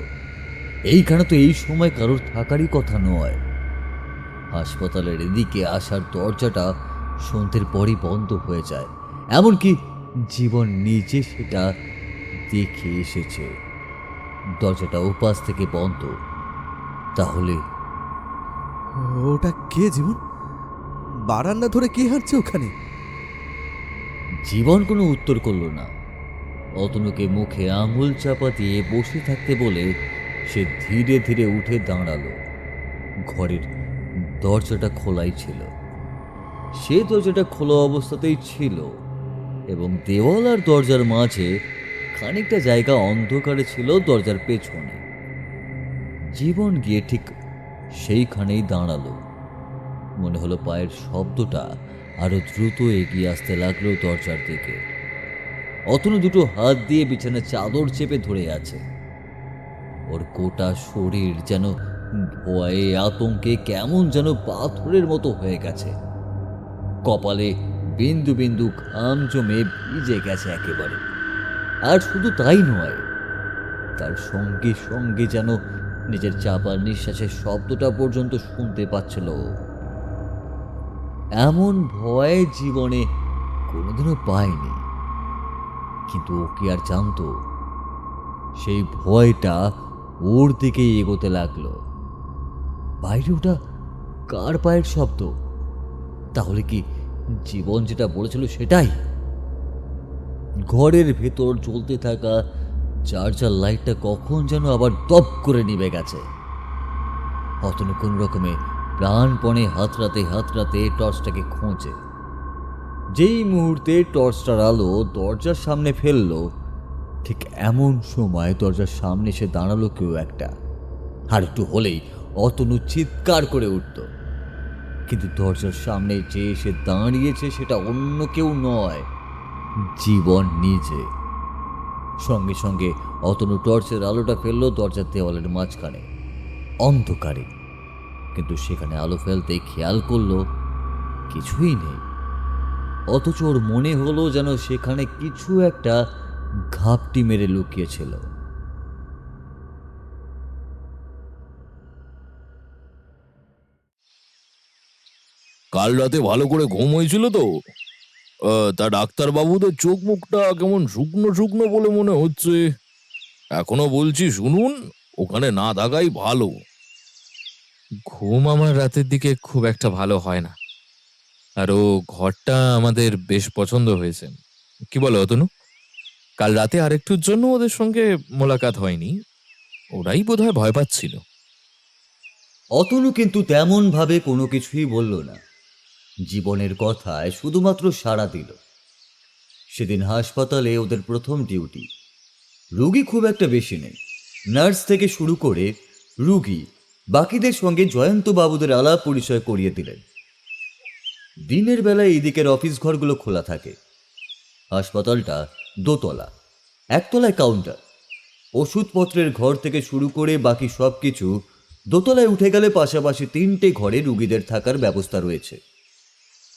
এইখানে তো এই সময় কারোর থাকারই কথা নয়। হাসপাতালের এদিকে আসার দরজাটা সন্ধ্যের পরই বন্ধ হয়ে যায়, এমনকি জীবন নিজে সেটা দেখে এসেছে। দরজাটা ওপাশ থেকে বন্ধ। তাহলে ওটা কে জীবন? বারান্দা ধরে কে হাঁটছে ওখানে? জীবন কোনো উত্তর করল না। অতনুকে মুখে আঙুল চাপা দিয়ে বসে থাকতে বলে সে ধীরে ধীরে উঠে দাঁড়ালো। ঘরের দরজাটা খোলাই ছিল। সে দরজাটা খোলা অবস্থাতেই ছিল, এবং দেওয়াল আর দরজার মাঝে খানিকটা জায়গা অন্ধকারে ছিল দরজার পেছনে। জীবন গিয়ে ঠিক সেইখানেই দাঁড়ালো। মনে হলো পায়ের শব্দটা আরো দ্রুত এগিয়ে আসতে লাগলো দরজার দিকে। অতনু দুটো হাত দিয়ে বিছানার চাদর চেপে ধরে আছে। ওর গোটা শরীর যেন ভয়ে আতঙ্কে কেমন যেন পাথরের মতো হয়ে গেছে। কপালে বিন্দু বিন্দু ঘাম জমে ভিজে গেছে একেবারে। আর শুধু তাই নয়, তার সঙ্গে সঙ্গে যেন নিজের চাপা নিঃশ্বাসের শব্দটা পর্যন্ত শুনতে পাচ্ছিল। এমন ভয় জীবনে কোনোদিনও পায়নি। কিন্তু ও কি আর জানতো, সেই ভয়টা ওর দিকেই এগোতে লাগলো। বাইরে ওটা কার পায়ের শব্দ? তাহলে কি জীবন যেটা বলেছিল সেটাই? ঘরের ভেতর জ্বলতে থাকা চার্জার লাইটটা কখন যেন আবার দপ করে নিভে গেছে। অতনু কোন রকমে প্রাণপণে হাতড়াতে টর্চটাকে খোঁজে। যেই মুহূর্তে টর্চটার আলো দরজার সামনে ফেললো, ঠিক এমন সময় দরজার সামনে এসে দাঁড়ালো কেউ একটা। আর একটু হলেই অতনু চিৎকার করে উঠত। কিন্তু দরজার সামনে যে এসে দাঁড়িয়েছে সেটা অন্য কেউ নয়, জীবন নিজে। সঙ্গে সঙ্গে অতনু টর্চের আলোটা ফেললো দরজার দেওয়ালের মাঝখানে, অন্ধকারে। কিন্তু সেখানে আলো ফেলতেই খেয়াল করলো কিছুই নেই। অথচ ওর মনে হলো যেন সেখানে কিছু একটা ঘাপটি মেরে লুকিয়েছিল। কাল রাতে ভালো করে ঘুম হয়েছিল তো? তা ডাক্তারবাবুদের চোখ মুখটা কেমন শুকনো শুকনো বলে মনে হচ্ছে। এখনো বলছি শুনুন, ওখানে না থাকাই ভালো। ঘুম আমার রাতের দিকে খুব একটা ভালো হয় না, আর ও ঘরটা আমাদের বেশ পছন্দ হয়েছে। কি বলো অতনু? কাল রাতে আরেকটুর জন্য ওদের সঙ্গে মোলাকাত হয়নি, ওরাই বোধহয় ভয় পাচ্ছিল। অতনু কিন্তু তেমন ভাবে কোনো কিছুই বলল না। জীবনের কথায় শুধুমাত্র সাড়া দিল। সেদিন হাসপাতালে ওদের প্রথম ডিউটি। রুগী খুব একটা বেশি নেই। নার্স থেকে শুরু করে রুগী বাকিদের সঙ্গে জয়ন্ত বাবুদের আলাপ পরিচয় করিয়ে দিলেন। দিনের বেলায় এই দিকের অফিস ঘরগুলো খোলা থাকে। হাসপাতালটা দোতলা, একতলায় কাউন্টার, ওষুধপত্রের ঘর থেকে শুরু করে বাকি সব কিছু দোতলায় উঠে গেলে পাশাপাশি 3টে ঘরে রুগীদের থাকার ব্যবস্থা রয়েছে।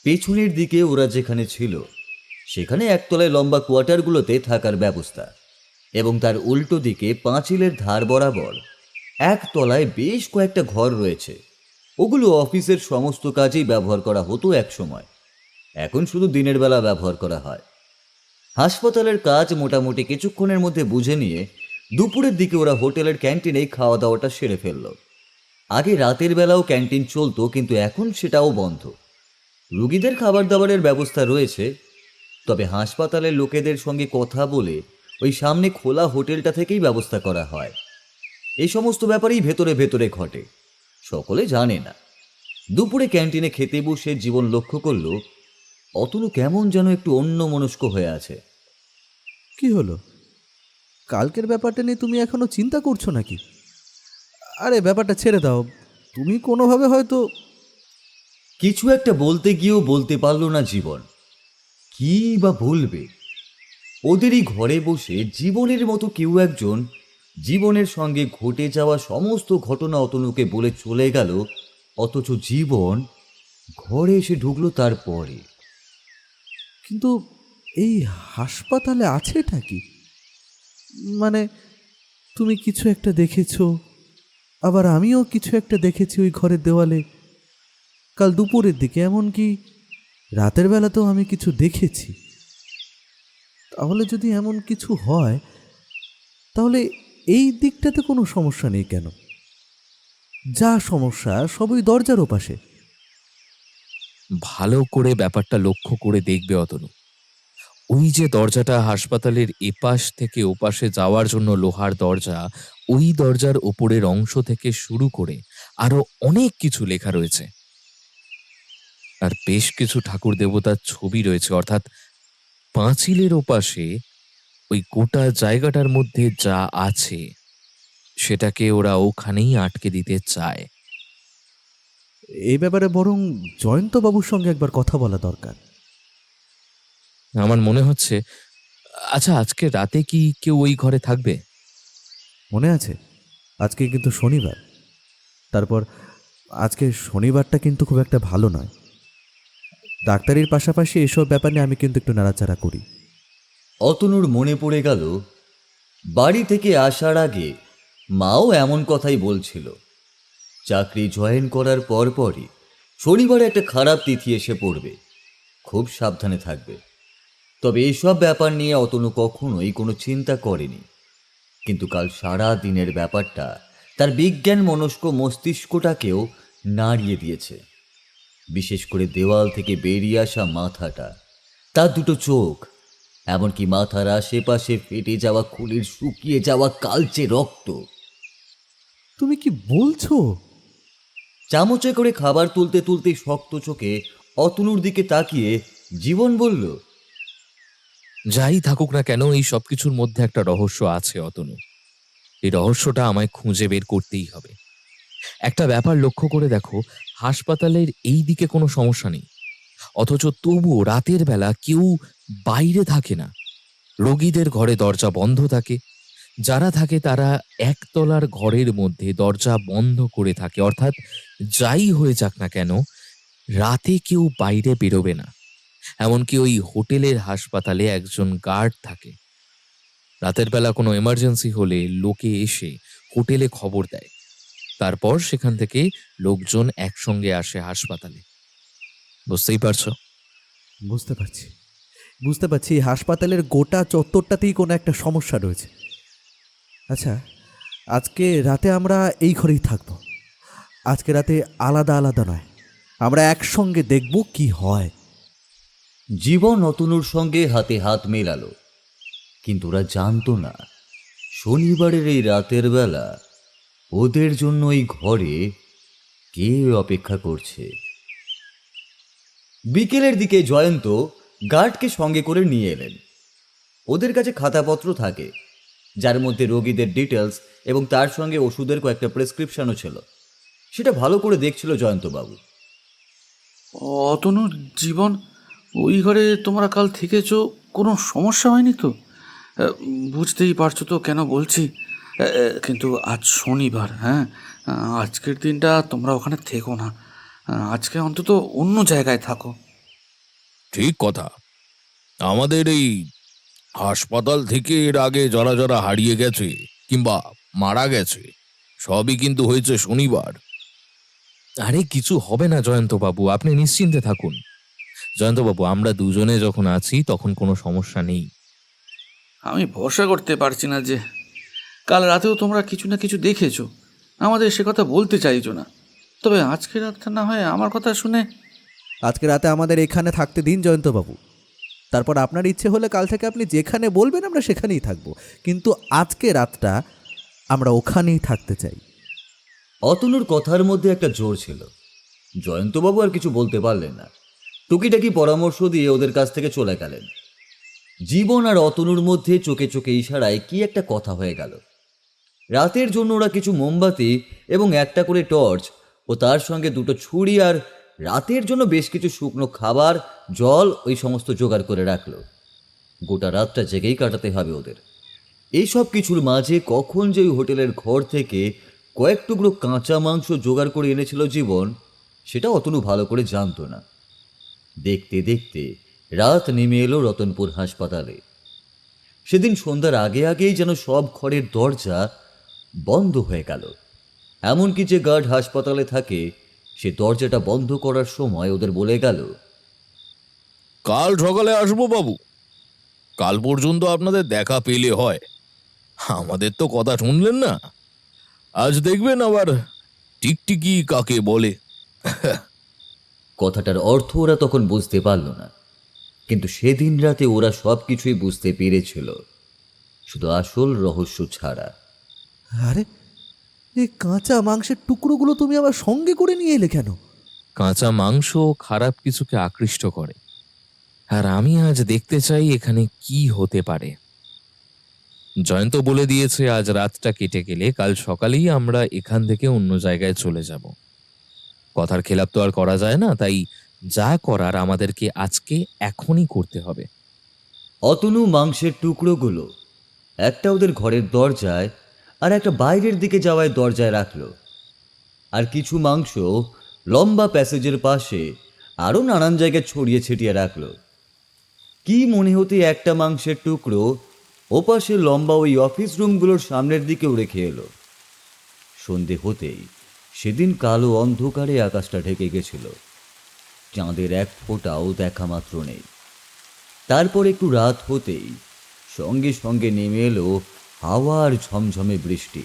পেছনের দিকে ওরা যেখানে ছিল সেখানে একতলায় লম্বা কোয়ার্টারগুলোতে থাকার ব্যবস্থা, এবং তার উল্টো দিকে পাঁচিলের ধার বরাবর একতলায় বেশ কয়েকটা ঘর রয়েছে। ওগুলো অফিসের সমস্ত কাজেই ব্যবহার করা হতো একসময়, এখন শুধু দিনের বেলা ব্যবহার করা হয়। হাসপাতালের কাজ মোটামুটি কিছুক্ষণের মধ্যে বুঝে নিয়ে দুপুরের দিকে ওরা হোটেলের ক্যান্টিনেই খাওয়া দাওয়াটা সেরে ফেলল। আগে রাতের বেলাও ক্যান্টিন চলতো, কিন্তু এখন সেটাও বন্ধ। রুগীদের খাবার দাবারের ব্যবস্থা রয়েছে, তবে হাসপাতালের লোকেদের সঙ্গে কথা বলে ওই সামনে খোলা হোটেলটা থেকেই ব্যবস্থা করা হয়। এই সমস্ত ব্যাপারেই ভেতরে ভেতরে ঘটে, সকলে জানে না। দুপুরে ক্যান্টিনে খেতে বসে জীবন লক্ষ্য করল অতনু কেমন যেন একটু অন্যমনস্ক হয়ে আছে। কি হলো? কালকের ব্যাপারটা নিয়ে তুমি এখনো চিন্তা করছো নাকি? আরে ব্যাপারটা ছেড়ে দাও, তুমি কোনোভাবে হয়তো। কিছু একটা বলতে গিয়েও বলতে পারল না জীবন। কি বা বলবে? ওদেরই ঘরে বসে জীবনের মতো কেউ একজন জীবনের সঙ্গে ঘটে যাওয়া সমস্ত ঘটনা অতনুকে বলে চলে গেল, অথচ জীবন ঘরে এসে ঢুকলো তারপরে। কিন্তু এই হাসপাতালে আছেটা কি? মানে তুমি কিছু একটা দেখেছো, আবার আমিও কিছু একটা দেখেছি ওই ঘরের দেওয়ালে কাল দুপুরের দিকে, এমনকি রাতের বেলাতেও আমি কিছু দেখেছি। তাহলে যদি এমন কিছু হয়, তাহলে এই দিকটাতে কোনো সমস্যা নেই কেন? যা সমস্যা সবই দরজার ওপাশে। ভালো করে ব্যাপারটা লক্ষ্য করে দেখবে অতনু। ওই যে দরজাটা হাসপাতালের এপাশ থেকে ওপাশে যাওয়ার জন্য লোহার দরজা, ওই দরজার ওপরের অংশ থেকে শুরু করে আরো অনেক কিছু লেখা রয়েছে, আর বেশ কিছু ঠাকুর দেবতার ছবি রয়েছে। অর্থাৎ পাঁচিলের ওপাশে ওই গোটা জায়গাটার মধ্যে যা আছে সেটাকে ওরা ওখানেই আটকে দিতে চায়। এই ব্যাপারে বরং জয়ন্তবাবুর সঙ্গে একবার কথা বলা দরকার। আমার মনে হচ্ছে, আচ্ছা আজকে রাতে কি কেউ ওই ঘরে থাকবে? মনে আছে আজকে কিন্তু শনিবার, তারপর আজকে শনিবারটা কিন্তু খুব একটা ভালো নয়। ডাক্তারির পাশাপাশি এসব ব্যাপার নিয়ে আমি কিন্তু একটু নাড়াচাড়া করি। অতনুর মনে পড়ে গেল বাড়ি থেকে আসার আগে মাও এমন কথাই বলছিল। চাকরি জয়েন করার পরপরই শনিবারে একটা খারাপ তিথি এসে পড়বে, খুব সাবধানে থাকবে। তবে এইসব ব্যাপার নিয়ে অতনু কখনোই কোনো চিন্তা করেনি, কিন্তু কাল সারা দিনের ব্যাপারটা তার বিজ্ঞান মনস্ক মস্তিষ্কটাকেও নাড়িয়ে দিয়েছে। বিশেষ করে দেওয়াল থেকে বেরিয়ে আসা মাথাটা, তার দুটো চোখ, এমনকি মাথার আশেপাশে ফেটে যাওয়া খুলির শুকিয়ে যাওয়া কালচে রক্ত। তুমি কি বলছো? চামচে করে খাবার তুলতে তুলতে শক্ত চোখে অতনুর দিকে তাকিয়ে জীবন বলল, যাই থাকুক না কেন, এই সবকিছুর মধ্যে একটা রহস্য আছে অতনু। এই রহস্যটা আমায় খুঁজে বের করতেই হবে। একটা ব্যাপার লক্ষ্য করে দেখো, হাসপাতালের এই দিকে কোনো সমস্যা নেই, অথচ তবুও রাতের বেলা কেউ বাইরে থাকে না। রোগীদের ঘরে দরজা বন্ধ থাকে, যারা থাকে তারা একতলার ঘরের মধ্যে দরজা বন্ধ করে থাকে। অর্থাৎ যাই হয়ে যাক না কেন, রাতে কেউ বাইরে বেরোবে না। এমনকি ওই হোটেলের হাসপাতালে একজন গার্ড থাকে। রাতের বেলা কোনো এমার্জেন্সি হলে লোকে এসে হোটেলে খবর দেয়, তারপর সেখান থেকে লোকজন একসঙ্গে আসে হাসপাতালে। বুঝতেই পারছো? বুঝতে পারছি, বুঝতে পারছি। হাসপাতালের গোটা চত্বরটাতেই কোনো একটা সমস্যা রয়েছে। আচ্ছা, আজকে রাতে আমরা এই ঘরেই থাকবো। আজকে রাতে আলাদা আলাদা নয়, আমরা একসঙ্গে দেখব কি হয়। জীবন অতনুর সঙ্গে হাতে হাত মেলালো, কিন্তু ওরা জানতো না শনিবারের এই রাতের বেলা ওদের জন্য এই ঘরে কে অপেক্ষা করছে। বিকেলের দিকে জয়ন্ত গার্ডকে সঙ্গে করে নিয়ে এলেন। ওদের কাছে খাতাপত্র থাকে, যার মধ্যে রোগীদের ডিটেলস এবং তার সঙ্গে ওষুধের কয়েকটা প্রেসক্রিপশনও ছিল। সেটা ভালো করে দেখছিল জয়ন্তবাবু। অতনু, জীবন, ওই ঘরে তোমরা কাল থেকেছো, কোনো সমস্যা হয়নি তো? বুঝতেই পারছো তো কেন বলছি। কিন্তু আজ শনিবার, হ্যাঁ, আজকের দিনটা তোমরা ওখানে থেকো না। আজকে অন্তত অন্য জায়গায় থাকো। ঠিক কথা। আমাদের এই হাসপাতাল থেকে এর আগে যারা যারা হারিয়ে গেছে কিংবা মারা গেছে সবই কিন্তু হয়েছে শনিবার। আরে কিছু হবে না জয়ন্তবাবু, আপনি নিশ্চিন্তে থাকুন। জয়ন্তবাবু, আমরা দুজনে যখন আছি তখন কোনো সমস্যা নেই। আমি ভরসা করতে পারছি না যে কাল রাতেও তোমরা কিছু না কিছু দেখেছো, আমাদের সে কথা বলতে চাইছো না। তবে আজকে রাতটা না হয় আমার কথা শুনে। আজকে রাতে আমাদের এখানে থাকতে দিন জয়ন্তবাবু, তারপর আপনার ইচ্ছে হলে কাল থেকে আপনি যেখানে বলবেন আমরা সেখানেই থাকব, কিন্তু আজকে রাতটা আমরা ওখানেই থাকতে চাই। অতনুর কথার মধ্যে একটা জোর ছিল। জয়ন্তবাবু আর কিছু বলতে পারলেন না, টুকিটাকি পরামর্শ দিয়ে ওদের কাছ থেকে চলে গেলেন। জীবন আর অতনুর মধ্যে চোখে চোখে ইশারায় কি একটা কথা হয়ে গেল। রাতের জন্য ওরা কিছু মোমবাতি এবং একটা করে টর্চ ও তার সঙ্গে দুটো ছুরি আর রাতের জন্য বেশ কিছু শুকনো খাবার, জল, ওই সমস্ত জোগাড় করে রাখলো। গোটা রাতটা জেগেই কাটাতে হবে ওদের। এইসব কিছুর মাঝে কখন যে ওই হোটেলের ঘর থেকে কয়েক টুকরো কাঁচা মাংস জোগাড় করে এনেছিল জীবন, সেটা অতনু ভালো করে জানতো না। দেখতে দেখতে রাত নেমে এলো রতনপুর হাসপাতালে। সেদিন সন্ধ্যার আগে আগেই যেন সব ঘরের দরজা বন্ধ হয়ে গেল। এমনকি যে গার্ড হাসপাতালে থাকে সে দরজাটা বন্ধ করার সময় ওদের বলে গেল, কাল সকালে আসবো বাবু, কাল পর্যন্ত আপনাদের দেখা পেলে হয়। আমাদের তো কথা শুনলেন না, আজ দেখবেন আবার টিকটিকি কাকে বলে। কথাটার অর্থ ওরা তখন বুঝতে পারল না, কিন্তু সেদিন রাতে ওরা সব কিছুই বুঝতে পেরেছিল, শুধু আসল রহস্য ছাড়া। আরে, এই কাঁচা মাংসের টুকরোগুলো তুমি আবার সঙ্গে করে নিয়ে এলে কেন? কাঁচা মাংস খারাপ কিছুকে আকৃষ্ট করে, আর আমি আজ দেখতে চাই এখানে কি হতে পারে। জয়ন্ত বলে দিয়েছে আজ রাতটা কেটে গেলে কাল সকালেই আমরা এখান থেকে অন্য জায়গায় চলে যাব। কথার খেলাপ তো আর করা যায় না, তাই যা করার আমাদেরকে আজকে এখনই করতে হবে। অতনু মাংসের টুকরোগুলো একটা ওদের ঘরের দরজায় আর একটা বাইরের দিকে যাওয়ায় দরজায় রাখলো, আর কিছু মাংস লম্বা প্যাসেজের পাশে আরও নানান জায়গায় ছড়িয়ে ছিটিয়ে রাখলো। কি মনে হতে একটা মাংসের টুকরো ওপাশে লম্বা ওই অফিস রুমগুলোর সামনের দিকেও রেখে এলো। সন্ধে হতেই সেদিন কালো অন্ধকারে আকাশটা ঢেকে গেছিল, চাঁদের এক ফোঁটাও দেখা মাত্র নেই। তারপর একটু রাত হতেই সঙ্গে সঙ্গে নেমে এলো হাওয়ার ঝমঝমে বৃষ্টি।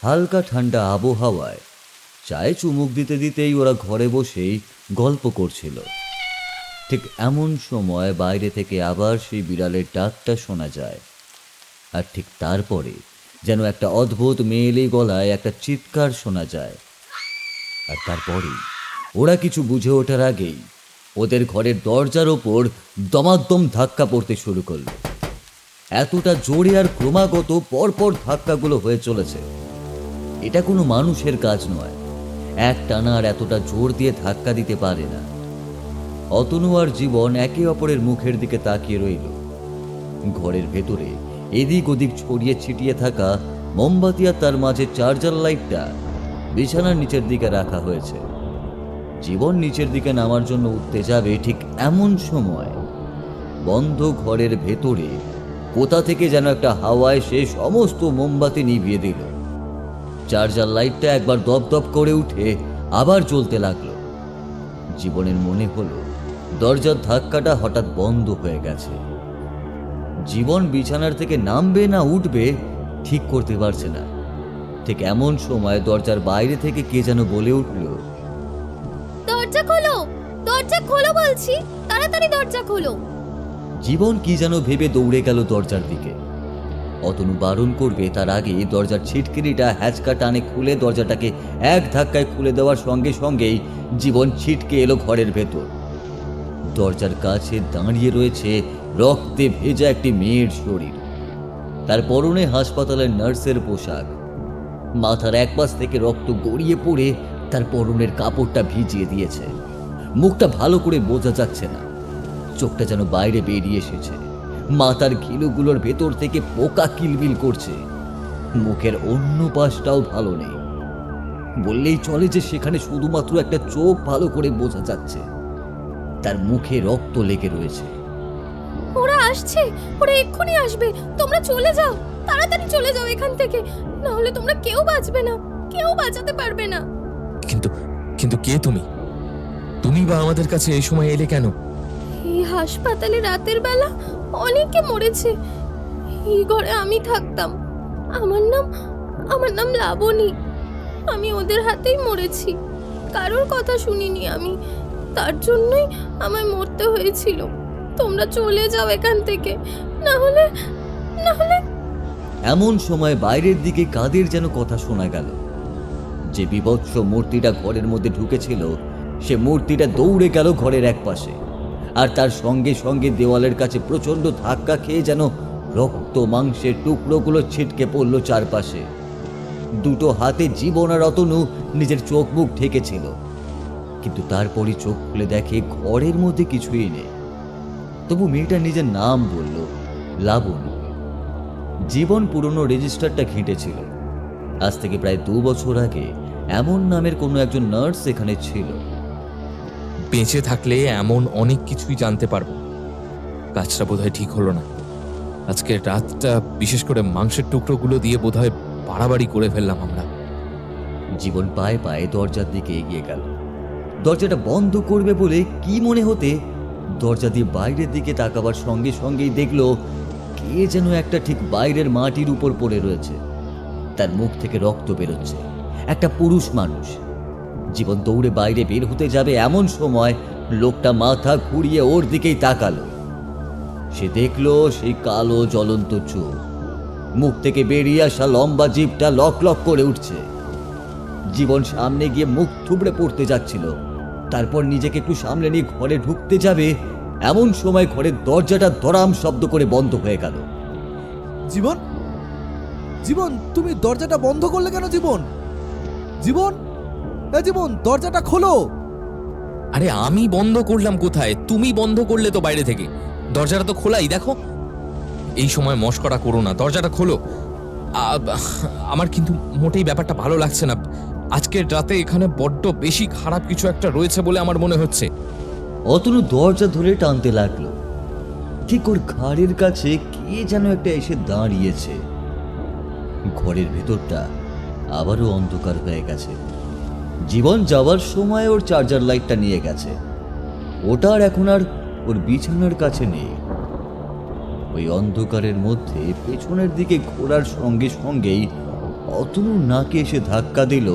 হালকা ঠান্ডা আবহাওয়ায় চায়ে চুমুক দিতে দিতেই ওরা ঘরে বসেই গল্প করছিল। ঠিক এমন সময় বাইরে থেকে আবার সেই বিড়ালের ডাকটা শোনা যায়, আর ঠিক তারপরে যেন একটা অদ্ভুত মেয়েলি গলায় একটা চিৎকার শোনা যায়। আর তারপরেই ওরা কিছু বুঝে ওঠার আগেই ওদের ঘরের দরজার ওপর দমাদম ধাক্কা পড়তে শুরু করলো। এতটা জোরে আর ক্রমাগত পরপর ধাক্কাগুলো হয়ে চলেছে। এটা কোনো মানুষের কাজ নয়, এক টানা আর এতটা জোর দিয়ে ধাক্কা দিতে পারে না। অতনু আর জীবন একে অপরের মুখের দিকে তাকিয়ে রইল। ঘরের ভেতরে এদিক ওদিক ছড়িয়ে ছিটিয়ে থাকা মোমবাতি আর তার মাঝে চার্জার লাইটটা বিছানার নিচের দিকে রাখা হয়েছে। জীবন নিচের দিকে নামার জন্য উঠতে যাবে, ঠিক এমন সময় বন্ধ ঘরের ভেতরে কোথা থেকে যেন একটা হাওয়ায় সে সমস্ত মোমবাতি নিভিয়ে দিল। চার্জার লাইটটা একবার দপদপ করে উঠে আবার জ্বলতে লাগলো। জীবনের মনে হলো দরজার ধাক্কাটা হঠাৎ বন্ধ হয়ে গেছে। জীবন বিছানার থেকে নামবে না উঠবে ঠিক করতে পারছে না। ঠিক এমন সময় দরজার বাইরে থেকে কে যেন বলে উঠল, দরজা খোলো, দরজা খোলো বলছি, তাড়াতাড়ি দরজা খোলো। জীবন কি যেন ভেবে দৌড়ে গেল দরজার দিকে। অতনু বারণ করবে তার আগে দরজার ছিটকিনিটা হ্যাচকা টানে খুলে দরজাটাকে এক ধাক্কায় খুলে দেওয়ার সঙ্গে সঙ্গেই জীবন ছিটকে এলো ঘরের ভেতর। দরজার কাছে দাঁড়িয়ে রয়েছে রক্তে ভেজা একটি মেয়ের শরীর। তার পরনে হাসপাতালের নার্সের পোশাক, মাথার এক পাশ থেকে রক্ত গড়িয়ে পড়ে তার পরনের কাপড়টা ভিজিয়ে দিয়েছে। মুখটা ভালো করে বোঝা যাচ্ছে না, চোখটা যেন বাইরে বেরিয়ে এসেছে, মাথার ঘিলুগুলোর ভেতর থেকে পোকা কিলবিল করছে, মুখের অন্য পাশটাও ভালো নেই। বললেই চলে যে সেখানে শুধুমাত্র একটা চোখ ভালো করে বোঝা যাচ্ছে, তার মুখে রক্ত লেগে রয়েছে। ওরা আসছে, ওরা এক্ষুনি আসবে, তোমরা চলে যাও, তাড়াতাড়ি চলে যাও এখান থেকে, না হলে তোমরা কেউ বাঁচবে না, কেউ বাঁচাতে পারবে না। কিন্তু কিন্তু কে তুমি? তুমি বা আমাদের কাছে এই সময় এলে কেন? এই হাসপাতালে রাতের বেলা অনেকে মরেছে, এই ঘরে আমি থাকতাম। আমার নাম লাবণী। আমি ওদের হাতেই মরেছি, কারোর কথা শুনিনি আমি, তার জন্যই আমায় মরতে হয়েছিল। তোমরা চলে যাও এখান থেকে, না হলে এমন সময় বাইরের দিকে কাদের যেন কথা শোনা গেল। যে বিভৎস মূর্তিটা ঘরের মধ্যে ঢুকেছিল, সে মূর্তিটা দৌড়ে গেল ঘরের এক পাশে, আর তার সঙ্গে সঙ্গে দেওয়ালের কাছে প্রচন্ড ধাক্কা খেয়ে যেন রক্ত মাংসের টুকরোগুলো ছিটকে পড়ল চারপাশে। দুটো হাতে জীবন আর অতনু নিজের চোখ মুখ ঢেকেছিল, কিন্তু তারপরই চোখ খুলে দেখে ঘরের মধ্যে কিছুই নেই। তবু মেয়েটা নিজের নাম বলল, লাবণী। জীবন পুরনো রেজিস্টারটা ঘেঁটেছিল। আজ থেকে প্রায় 2 বছর আগে এমন নামের কোনো একজন নার্স এখানে ছিল। বেঁচে থাকলে এমন অনেক কিছুই জানতে পারবো। কাজটা বোধহয় ঠিক হলো না। আজকের রাতটা বিশেষ করে মাংসের টুকরোগুলো দিয়ে বোধহয় বাড়াবাড়ি করে ফেললাম আমরা। জীবন পায়ে পায়ে দরজার দিকে এগিয়ে গেল। দরজাটা বন্ধ করবে বলে কি মনে হতে দরজা দিয়ে বাইরের দিকে তাকাবার সঙ্গে সঙ্গেই দেখলো কে যেন একটা ঠিক বাইরের মাটির উপর পড়ে রয়েছে, তার মুখ থেকে রক্ত বেরোচ্ছে। একটা পুরুষ মানুষ। জীবন দৌড়ে বাইরে বের হতে যাবে এমন সময় লোকটা মাথা ঘুরিয়ে ওর দিকেই তাকালো। সে দেখলো সেই কালো জ্বলন্ত চোখ, মুখ থেকে বেরিয়ে আসা লম্বা জিভটা লক লক করে উঠছে। জীবন সামনে গিয়ে মুখ থুবড়ে পড়তে যাচ্ছিল, তারপর নিজেকে একটু সামলে নিয়ে ঘরে ঢুকতে যাবে এমন সময় ঘরের দরজাটা ধরাম শব্দ করে বন্ধ হয়ে গেল। জীবন, জীবন, তুমি দরজাটা বন্ধ করলে কেন? জীবন, জীবন, জীবন, দরজাটা খোলো। আরে আমি বন্ধ করলাম কোথায়? তুমি বন্ধ করলে তো বাইরে থেকে। দরজাটা তো খোলাই, দেখো। এই সময় মশকরা করো না, দরজাটা খোলো। আমার কিন্তু মোটেই ব্যাপারটা ভালো লাগছে না। আজকের রাতে এখানে বড্ড বেশি খারাপ কিছু একটা রয়েছে বলে আমার মনে হচ্ছে। অতনু দরজা ধরে টানতে লাগলো। ঠিক ওর ঘাড়ের কাছে কে যেন একটা এসে দাঁড়িয়েছে। ঘরের ভেতরটা আবারও অন্ধকার হয়ে গেছে। জীবন যাওয়ার সময় ওর চার্জার লাইটটা নিয়ে গেছে, ওটা আর এখন আর ওর বিছানার কাছে নেই। ওই অন্ধকারের মধ্যে পেছনের দিকে ঘোরার সঙ্গে সঙ্গেই অতনু নাকে এসে ধাক্কা দিল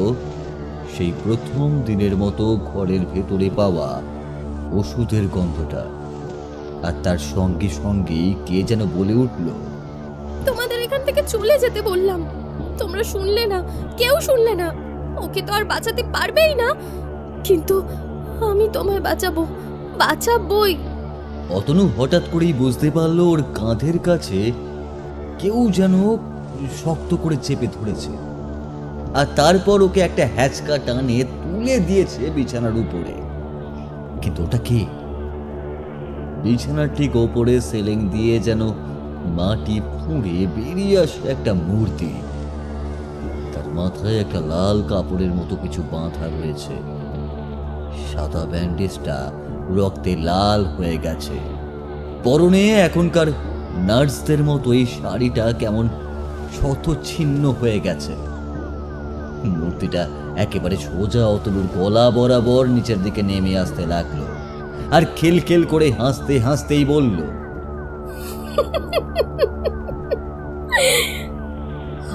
সেই প্রথম দিনের মতো ঘরের ভেতরে পাওয়া ওষুধের গন্ধটা। আর তার সঙ্গে সঙ্গেই কে যেন বলে উঠল, তোমাদের এখান থেকে চলে যেতে বললাম, তোমরা শুনলে না, কেউ শুনলে না। ওকে তো আর বাঁচাতে পারবেই না, কিন্তু আমি তোমায় বাঁচাবোই। অতনু হঠাৎ করেই বুঝতে পারলো ওর কাঁধের কাছে কেউ যেন শক্ত করে চেপে ধরেছে, আর তারপর ওকে একটা হ্যাচকা টানে তুলে দিয়েছে বিছানার উপরে। কিন্তু ওটা কে? বিছানার ঠিক ওপরে সেলিং দিয়ে যেন মাটি ফুঁড়ে বেরিয়ে আসে একটা মূর্তি। তার মাথায় একটা লাল কাপড়ের মতো কিছু বাঁধা রয়েছে, সাদা ব্যান্ডেজটা রক্তে লাল হয়ে গেছে। পরনে এখনকার নার্সদের মতো এই শাড়িটা কেমন শতচ্ছিন্ন হয়ে গেছে। মূর্তিটা একেবারে সোজা অতনুর গলা বরাবর নিচের দিকে নেমে আসতে লাগলো, আর খেল করে হাসতে হাসতেই বলল,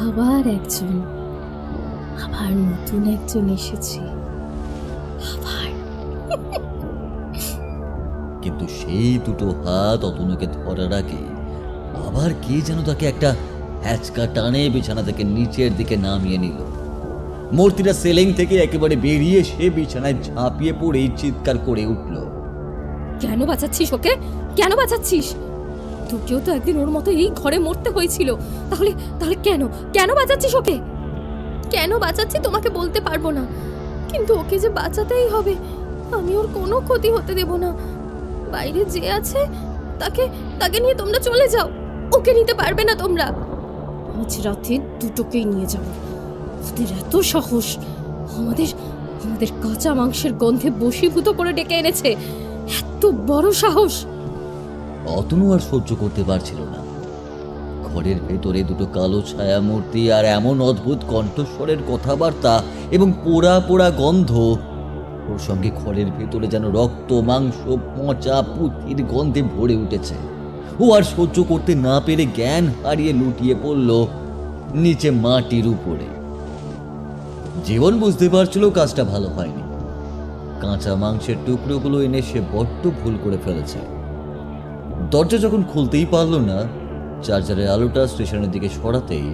আবার নতুন একজন এসেছে। কিন্তু সেই দুটো হাত অতনুকে ধরার আগে আবার কে যেন তাকে একটা হ্যাচকা টানে বিছানা থেকে নিচের দিকে নামিয়ে নিল। মূর্তিটা সেলিং থেকে একেবারে বেরিয়ে সে বিছানায় ঝাঁপিয়ে পড়েই চিৎকার করে উঠল, কেন বাঁচাচ্ছিস ওকে? কেন বাঁচাচ্ছিস? তোকেও তো একদিন ওর মতো এই ঘরে মরতে হয়েছিল, তাহলে কেন বাঁচাচ্ছিস ওকে? কেন বাঁচাচ্ছি তোমাকে বলতে পারবো না, কিন্তু ওকে যে বাঁচাতেই হবে। আমি ওর কোনো ক্ষতি হতে দেব না। বাইরে যে আছে তাকে তাকে নিয়ে তোমরা চলে যাও। ওকে নিতে পারবে না তোমরা। আজ রাতে দুটোকেই নিয়ে যাবো। ওদের এত সাহস, আমাদের আমাদের কাঁচা মাংসের গন্ধে বশীভূত করে ডেকে এনেছে। এত বড় সাহস! অতনু আর সহ্য করতে পারছিল না। ঘরের ভেতরে দুটো কালো ছায়া মূর্তি আর এমন অদ্ভুত কণ্ঠস্বরের কথাবার্তা এবং পোড়া পোড়া গন্ধ, ওর সঙ্গে ঘরের ভেতরে যেন রক্ত, মাংস, পচা পুঁতির গন্ধে ভরে উঠেছে। ও আর সহ্য করতে না পেরে জ্ঞান হারিয়ে লুটিয়ে পড়ল নিচে মাটির উপরে। জীবন বুঝতে পারছিল কাজটা ভালো হয়নি। কাঁচা মাংসের টুকরোগুলো এনে সে বড্ড ভুল করে ফেলেছে। দরজা যখন খুলতেই পারল না, চার্জারের আলোটা স্টেশনের দিকে সরাতেই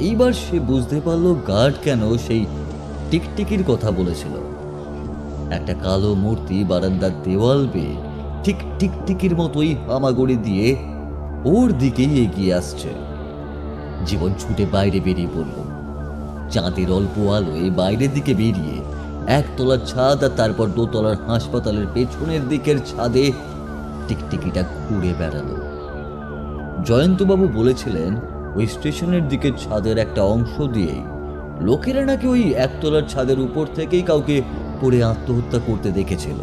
এইবার সে বুঝতে পারল গার্ড কেন সেই টিকটিকির কথা বলেছিল। একটা কালো মূর্তি বারান্দার দেওয়াল বেয়ে ঠিক টিকটিকির মতোই হামাগুড়ি দিয়ে ওর দিকেই এগিয়ে আসছে। জীবন ছুটে বাইরে বেরিয়ে পড়ল। চাঁদের অল্প আলোয় বাইরের দিকে বেরিয়ে একতলার ছাদ আর তারপর দোতলার হাসপাতালের পেছনের দিকের ছাদে টিকটিকিটা ঘুরে বেড়ালো। জয়ন্তবাবু বলেছিলেন ওই স্টেশনের দিকের ছাদের একটা অংশ দিয়েই লোকেরা নাকি ওই একতলার ছাদের উপর থেকেই কাউকে পড়ে আত্মহত্যা করতে দেখেছিল,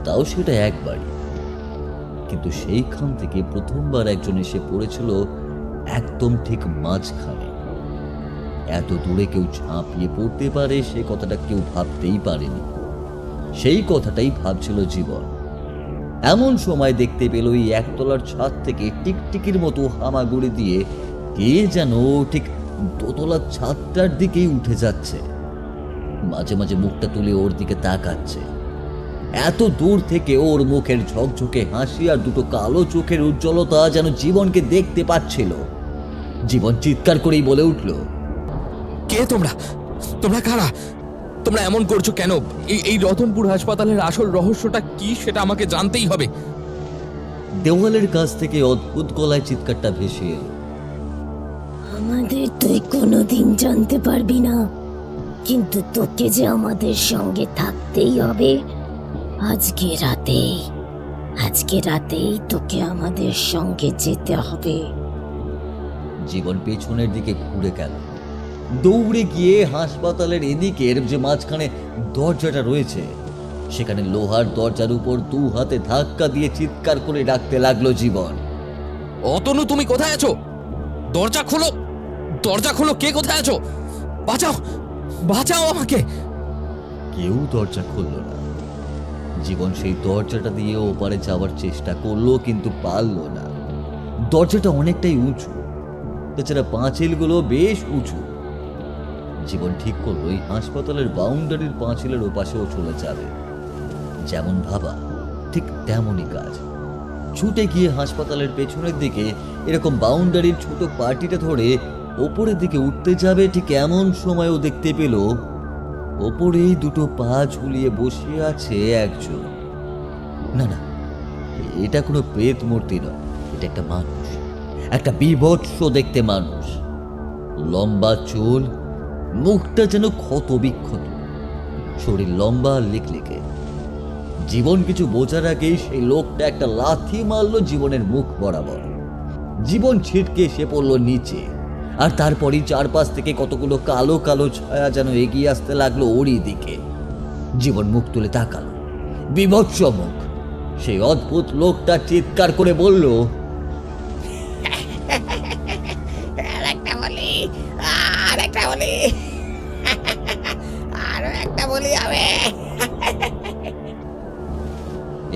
তাও সেটা একবারই। কিন্তু সেইখান থেকে প্রথমবার একজন এসে পড়েছিল একদম ঠিক মাঝখানে। এত দূরে কেউ ঝাঁপিয়ে পড়তে পারে সে কথাটা কেউ ভাবতেই পারেনি। সেই কথাটাই ভাবছিল জীবন। এমন সময় দেখতে পেল ওই একতলার ছাদ থেকে টিকটিকির মতো হামাগুড়ি দিয়ে কে যেন ঠিক দোতলার ছাদটার দিকেই উঠে যাচ্ছে। মাঝে মাঝে মুখটা তুলে ওর দিকে তাকাচ্ছে। এত দূর থেকে ওর মুখের ঝকঝকে হাসি আর দুটো কালো চোখের উজ্জ্বলতা যেন জীবনকে দেখতে পাচ্ছিল। জীবন চিৎকার করেই বলে উঠল, কে তোমরা? তোমরা কারা? তোমরা এমন করছো কেন? এই রতনপুর হাসপাতালের আসল রহস্যটা কি সেটা আমাকে জানতেই হবে। দেওয়ালের কাছ থেকে অদ্ভুত গলায় চিৎকারটা ভেসে এলো। আমাদের তুই কোনোদিন জানতে পারবি না, কিন্তু তোকে যে আমাদের সঙ্গে থাকতেই হবে। আজকে রাতেই তোকে আমাদের সঙ্গে যেতে হবে। জীবন পেছনের দিকে ঘুরে গেল। দৌড়ে গিয়ে হাসপাতালের এদিকের যে মাঝখানে দরজাটা রয়েছে সেখানে লোহার দরজার উপর দু হাতে ধাক্কা দিয়ে চিৎকার করে ডাকতে লাগলো জীবন। অতনু, তুমি কোথায় আছো? দরজা খোলো, দরজা খোলো। কে কোথায় আছো? বাঁচাও, বাঁচাও আমাকে। কেউ দরজা খুলল না। জীবন সেই দরজাটা দিয়ে ওপারে যাওয়ার চেষ্টা করলো, কিন্তু পারল না। দরজাটা অনেকটাই উঁচু, তাছাড়া পাঁচিলগুলো বেশ উঁচু। জীবন ঠিক করলো এই হাসপাতালের বাউন্ডারির পাঁচিলের ওপাশেও চলে যাবে। যেমন ভাবা ঠিক তেমনই কাজ। ছুটে গিয়ে হাসপাতালের পেছনের দিকে এরকম বাউন্ডারির ছোট পার্টিটা ধরে ওপরের দিকে উঠতে যাবে, ঠিক এমন সময়ও দেখতে পেল ওপরেই দুটো পা ঝুলিয়ে বসে আছে একজন। না না, এটা কোনো প্রেত মূর্তি নয়, এটা একটা মানুষ, একটা বীভৎস দেখতে মানুষ। লম্বা চুল, মুখটা যেন ক্ষত বিক্ষত, শরীর লম্বা আর লিকলিকে। জীবন কিছু বোঝার আগেই সেই লোকটা একটা লাথি মারলো জীবনের মুখ বরাবর। জীবন ছিটকে এসে পড়ল নিচে, আর তারপরই চারপাশ থেকে কতগুলো কালো কালো ছায়া যেন এগিয়ে আসতে লাগলো ওরই দিকে। জীবন মুখ তুলে তাকালো, বীভৎস মুখ। সেই অদ্ভুত লোকটা চিৎকার করে বলল,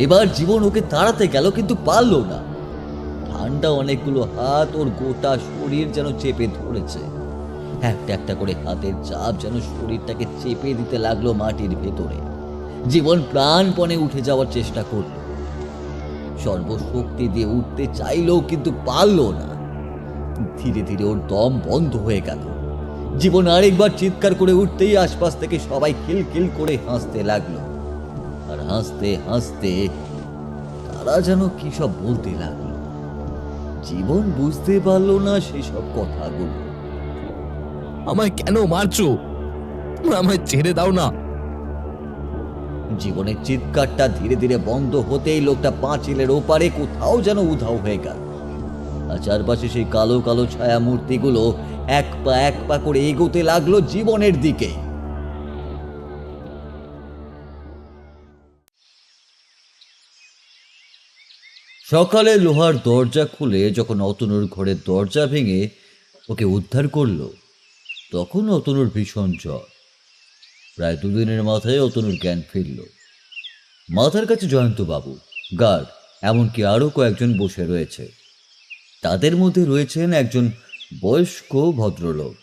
এবার জীবন ওকে তাড়াতে গেল, কিন্তু পারল না। ঠান্ডা অনেকগুলো হাত ওর গোটা শরীর যেন চেপে ধরেছে। একটা একটা করে হাতের চাপ যেন শরীরটাকে চেপে দিতে লাগলো মাটির ভেতরে। জীবন প্রাণপণে উঠে যাওয়ার চেষ্টা করল, সর্বশক্তি দিয়ে উঠতে চাইলেও কিন্তু পারল না। ধীরে ধীরে ওর দম বন্ধ হয়ে গেল। জীবন আরেকবার চিৎকার করে উঠতেই আশপাশ থেকে সবাই খিলখিল করে হাসতে লাগলো। আর হাসতে হাসতে তারা যেন কি সব বলতে লাগলো। জীবন বুঝতে পারলো না সেসব কথাগুলো। আমায় কেন মারছো? আমায় ছেড়ে দাও না। জীবনের চিৎকারটা ধীরে ধীরে বন্ধ হতেই লোকটা পাঁচিলের ওপারে কোথাও যেন উধাও হয়ে গেল। আর চারপাশে সেই কালো কালো ছায়া মূর্তিগুলো এক পা করে এগোতে লাগলো জীবনের দিকে। সকালে লোহার দরজা খুলে যখন অতনুর ঘরের দরজা ভেঙে ওকে উদ্ধার করলো, তখন অতনুর ভীষণ জ্বর। প্রায় দুদিনের মাথায় অতনুর জ্ঞান ফিরল। মাথার কাছে জয়ন্তবাবু, গার্ড, এমনকি আরও কয়েকজন বসে রয়েছে। তাদের মধ্যে রয়েছেন একজন বয়স্ক ভদ্রলোক।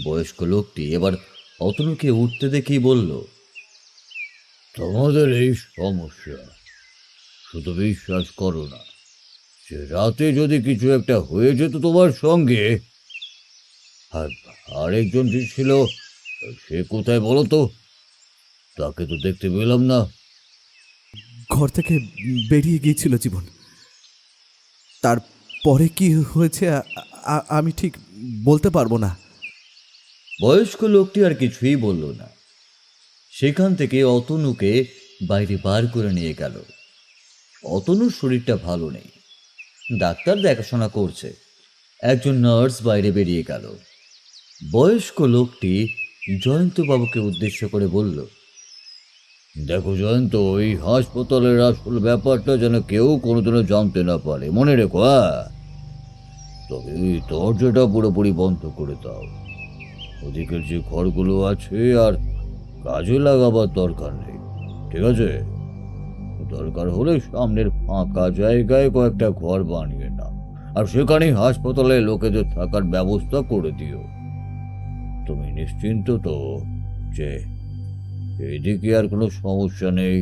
বয়স্ক লোকটি এবার অতনুকে উঠতে দেখেই বলল, তোমাদের এই সমস্যা, শুধু বিশ্বাস করো না যে রাতে যদি কিছু একটা হয়ে যেত তোমার সঙ্গে, আর আরেকজন যে ছিল সে কোথায় বলো তো? তাকে তো দেখতে পেলাম না। ঘর থেকে বেরিয়ে গিয়েছিল জীবন। তারপরে কি হয়েছে আমি ঠিক বলতে পারবো না। বয়স্ক লোকটি আর কিছুই বলল না। সেখান থেকে অতনুকে বাইরে বার করে নিয়ে গেল। অতনুর শরীরটা ভালো নেই, ডাক্তার দেখাশোনা করছে। একজন নার্স বাইরে বেরিয়ে গেল। বয়স্ক লোকটি জয়ন্তবাবুকে উদ্দেশ্য করে বলল, দেখো জয়ন্ত, ওই হাসপাতালের আসল ব্যাপারটা যেন কেউ কোনোদিনও জানতে না পারে, মনে রেখো। তবে ওই দরজাটা পুরোপুরি বন্ধ করে দাও। ওদিকের যে ঘরগুলো আছে আর কাজে লাগাবার দরকার নেই, ঠিক আছে? দরকার হলে সামনের ফাঁকা জায়গায় কয়েকটা ঘর বানিয়ে নাও, আর সেখানেই হাসপাতালে লোকেদের থাকার ব্যবস্থা করে দিও। তুমি নিশ্চিন্ত তো যে এইদিকে আর কোনো সমস্যা নেই?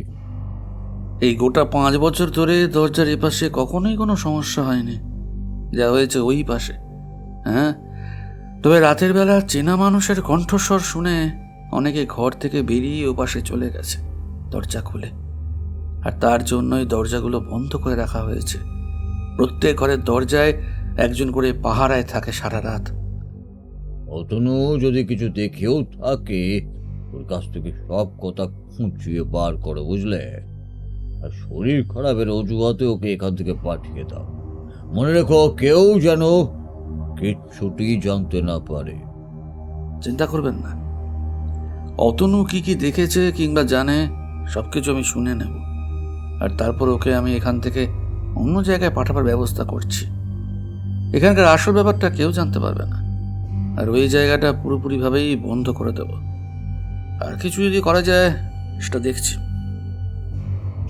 এই গোটা 5 বছর ধরে দরজার এপাশে কখনোই কোনো সমস্যা হয়নি, যা হয়েছে ওই পাশে। হ্যাঁ, তবে রাতের বেলা চেনা মানুষের কণ্ঠস্বর শুনে অনেকে ঘর থেকে বেরিয়ে ও পাশে চলে গেছে দরজা খুলে, আর তার জন্যই দরজাগুলো বন্ধ করে রাখা হয়েছে। প্রত্যেক ঘরের দরজায় একজন করে পাহারায় থাকে সারা রাত। অতনু যদি কিছু দেখেও থাকে, ওর কাছ থেকে সব কথা খুঁচিয়ে বার করো, বুঝলে? আর শরীর খারাপের অজুহাতে ওকে এখান থেকে পাঠিয়ে দাও। মনে রেখো, কেউ যেন কিচ্ছুটি জানতে না পারে। চিন্তা করবেন না, অতনু কি কি দেখেছে কিংবা জানে সবকিছু আমি শুনে নেব, আর তারপর ওকে আমি এখান থেকে অন্য জায়গায় পাঠাবার ব্যবস্থা করছি। এখানকার আসল ব্যাপারটা কেউ জানতে পারবে না, আর ওই জায়গাটা পুরোপুরিভাবেই বন্ধ করে দেব। আর কিছু যদি করা যায় সেটা দেখছি।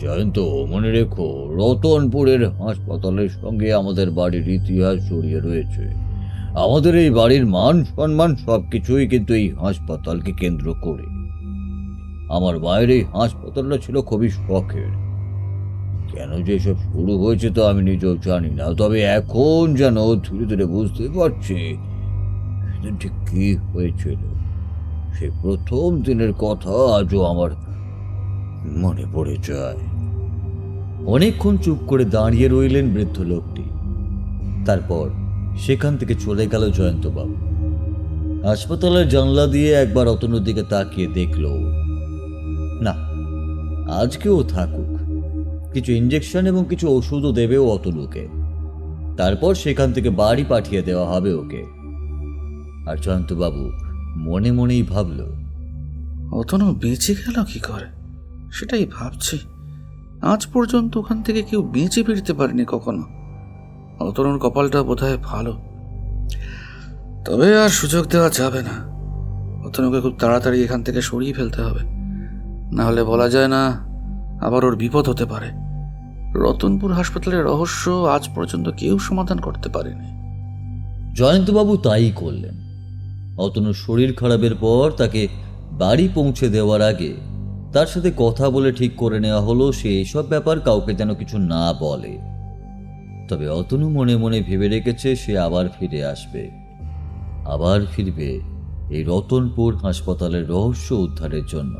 জয়ন্ত, মনে রেখো, রতনপুরের হাসপাতালের সঙ্গে আমাদের বাড়ির ইতিহাস জড়িয়ে রয়েছে। আমাদের এই বাড়ির মান সম্মান সবকিছুই কিন্তু এই হাসপাতালকে কেন্দ্র করে। আমার মায়ের এই হাসপাতালটা ছিল খুবই শখের। কেন যে এসব শুরু হয়েছে তো আমি নিজেও জানি না, তবে এখন যেন ধীরে ধীরে বুঝতে পারছি সেদিন ঠিক কি হয়েছিল। সে প্রথম দিনের কথা আজও আমার মনে পড়ে যায়। অনেকক্ষণ চুপ করে দাঁড়িয়ে রইলেন বৃদ্ধ লোকটি। তারপর সেখান থেকে চলে গেল জয়ন্তবাবু। হাসপাতালের জানলা দিয়ে একবার অতনুর দিকে তাকিয়ে দেখল, না, আজকেও থাকুক। কিছু ইঞ্জেকশন এবং কিছু ওষুধও দেবে ও অতনুকে। তারপর সেখান থেকে বাড়ি পাঠিয়ে দেওয়া হবে ওকে। আর জয়ন্তবাবু মনে মনেই ভাবল, অতনু বেঁচে গেল কি করে সেটাই ভাবছি। আজ পর্যন্ত ওখান থেকে কেউ বেঁচে ফিরতে পারেনি কখনো। অতনুর কপালটা বোধহয় ভালো, তবে আর সুযোগ দেওয়া যাবে না। অতনুকে খুব তাড়াতাড়ি এখান থেকে সরিয়ে ফেলতে হবে, না হলে বলা যায় না আবার ওর বিপদ হতে পারে। রতনপুর হাসপাতালের রহস্য আজ পর্যন্ত কেউ সমাধান করতে পারেনি। জয়ন্তবাবু তাই করলেন। অতনুর শরীর খারাপের পর তাকে বাড়ি পৌঁছে দেওয়ার আগে তার সাথে কথা বলে ঠিক করে নেওয়া হলো সে এসব ব্যাপার কাউকে যেন কিছু না বলে। তবে অতনু মনে মনে ভেবে রেখেছে সে আবার ফিরে আসবে, আবার ফিরবে এই রতনপুর হাসপাতালের রহস্য উদ্ধারের জন্য।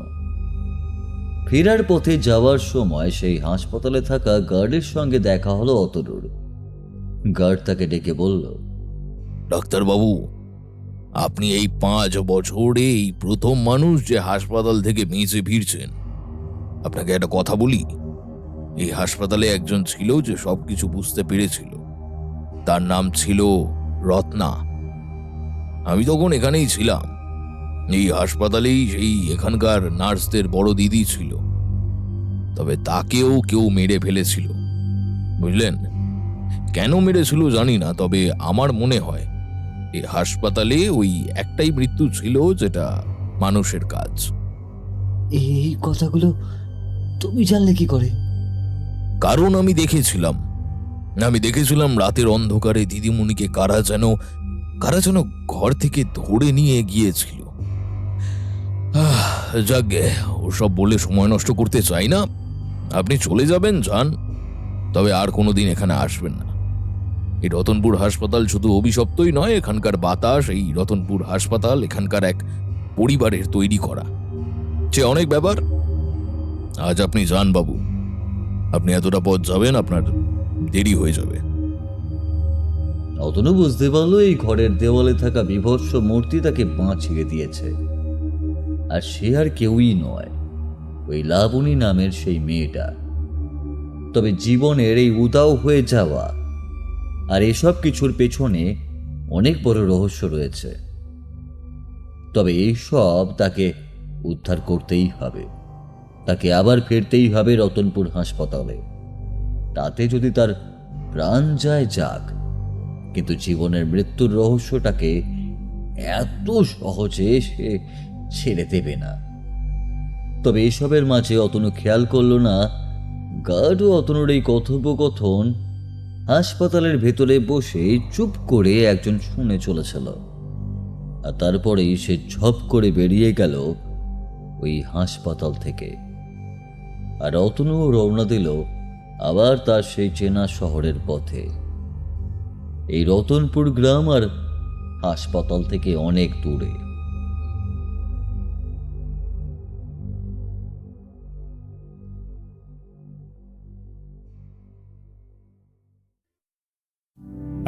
ফেরার পথে যাওয়ার সময় সেই হাসপাতালে থাকা গার্ডের সঙ্গে দেখা হলো অতনুর। গার্ড তাকে ডেকে বলল, ডাক্তারবাবু, আপনি এই 5 বছরে এই প্রথম মানুষ যে হাসপাতাল থেকে বেঁচে ফিরছেন। আপনাকে একটা কথা বলি, এই হাসপাতালে একজন ছিল যে সবকিছু বুঝতে পেরেছিল। তার নাম ছিল রত্না। আমি তখন এখানেই ছিলাম। এই হাসপাতালেই সেই এখানকার নার্সদের বড় দিদি ছিল। তবে তাকেও কেউ মেরে ফেলেছিল, বুঝলেন? কেন মেরেছিল জানি না, তবে আমার মনে হয় এই হাসপাতালে ওই একটাই মৃত্যু ছিল যেটা মানুষের কাজ। এই কথাগুলো তুমি জানলে কি করে? কারণ আমি দেখেছিলাম রাতের অন্ধকারে দিদিমণিকে কারা যেন ঘর থেকে ধরে নিয়ে গিয়েছিল। যাকে ওসব বলে সময় নষ্ট করতে চাই না। আপনি চলে যাবেন, যান, তবে আর কোনোদিন এখানে আসবেন না। এই রতনপুর হাসপাতাল শুধু অভিশপ্তই নয়, এখানকার বাতাস, এই রতনপুর হাসপাতাল এখানকার এক পরিবারের তৈরি করা, সে অনেক ব্যাপার। আজ আপনি যান বাবু, আপনি এতটা পথ যাবেন, আপনার দেরি হয়ে যাবে। অতনু বুঝতে পারলো এই ঘরের দেওয়ালে থাকা বিভৎস মূর্তি তাকে বাঁচিয়ে দিয়েছে। আর সে আর কেউই নয়, ওই লাবণী নামের সেই মেয়েটা। তবে জীবনের এই উদাও হয়ে যাওয়া আর এসব কিছুর পেছনে অনেক বড় রহস্য রয়েছে। তবে এইসব তাকে উদ্ধার করতেই হবে, তাকে আবার ফিরতেই হবে রতনপুর হাসপাতালে। তাতে যদি তার প্রাণ যায় যাক, কিন্তু জীবনের মৃত্যুর রহস্যটাকে এত সহজে সে ছেড়ে দেবে না। তবে এসবের মাঝে অতনু খেয়াল করল না, গার্ড ও অতনুর এই কথোপকথন হাসপাতালের ভেতরে বসে চুপ করে একজন শুনে চলেছিল। আর তারপরেই সে ঝপ করে বেরিয়ে গেল ওই হাসপাতাল থেকে। আর অতনুও রওনা দিল আবার তার সেই চেনা শহরের পথে। এই রতনপুর গ্রাম আর হাসপাতাল থেকে অনেক দূরে।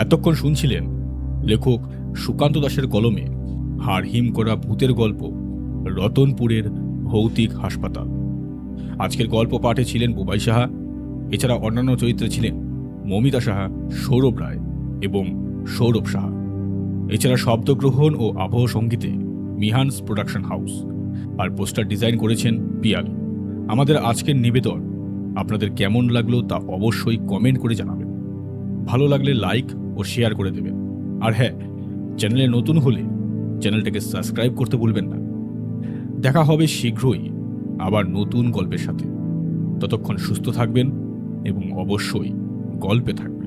এতক্ষণ শুনছিলেন লেখক সুকান্ত দাশের কলমে হাড় হিম করা ভূতের গল্প রতনপুরের ভৌতিক হাসপাতাল। আজকের গল্প পাঠে ছিলেন বুবাই সাহা। এছাড়া অন্যান্য চরিত্রে ছিলেন মমিতা সাহা, সৌরভ রায় এবং সৌরভ সাহা। এছাড়া শব্দগ্রহণ ও আবহ সঙ্গীতে মিহানস প্রোডাকশন হাউস, আর পোস্টার ডিজাইন করেছেন পিয়াল। আমাদের আজকের নিবেদন আপনাদের কেমন লাগলো তা অবশ্যই কমেন্ট করে জানাবেন। ভালো লাগলে লাইক ও শেয়ার করে দেবেন। আর হ্যাঁ, চ্যানেলে নতুন হলে চ্যানেলটাকে সাবস্ক্রাইব করতে ভুলবেন না। দেখা হবে শীঘ্রই আবার নতুন গল্পের সাথে। ততক্ষণ সুস্থ থাকবেন এবং অবশ্যই গল্পে থাকবেন।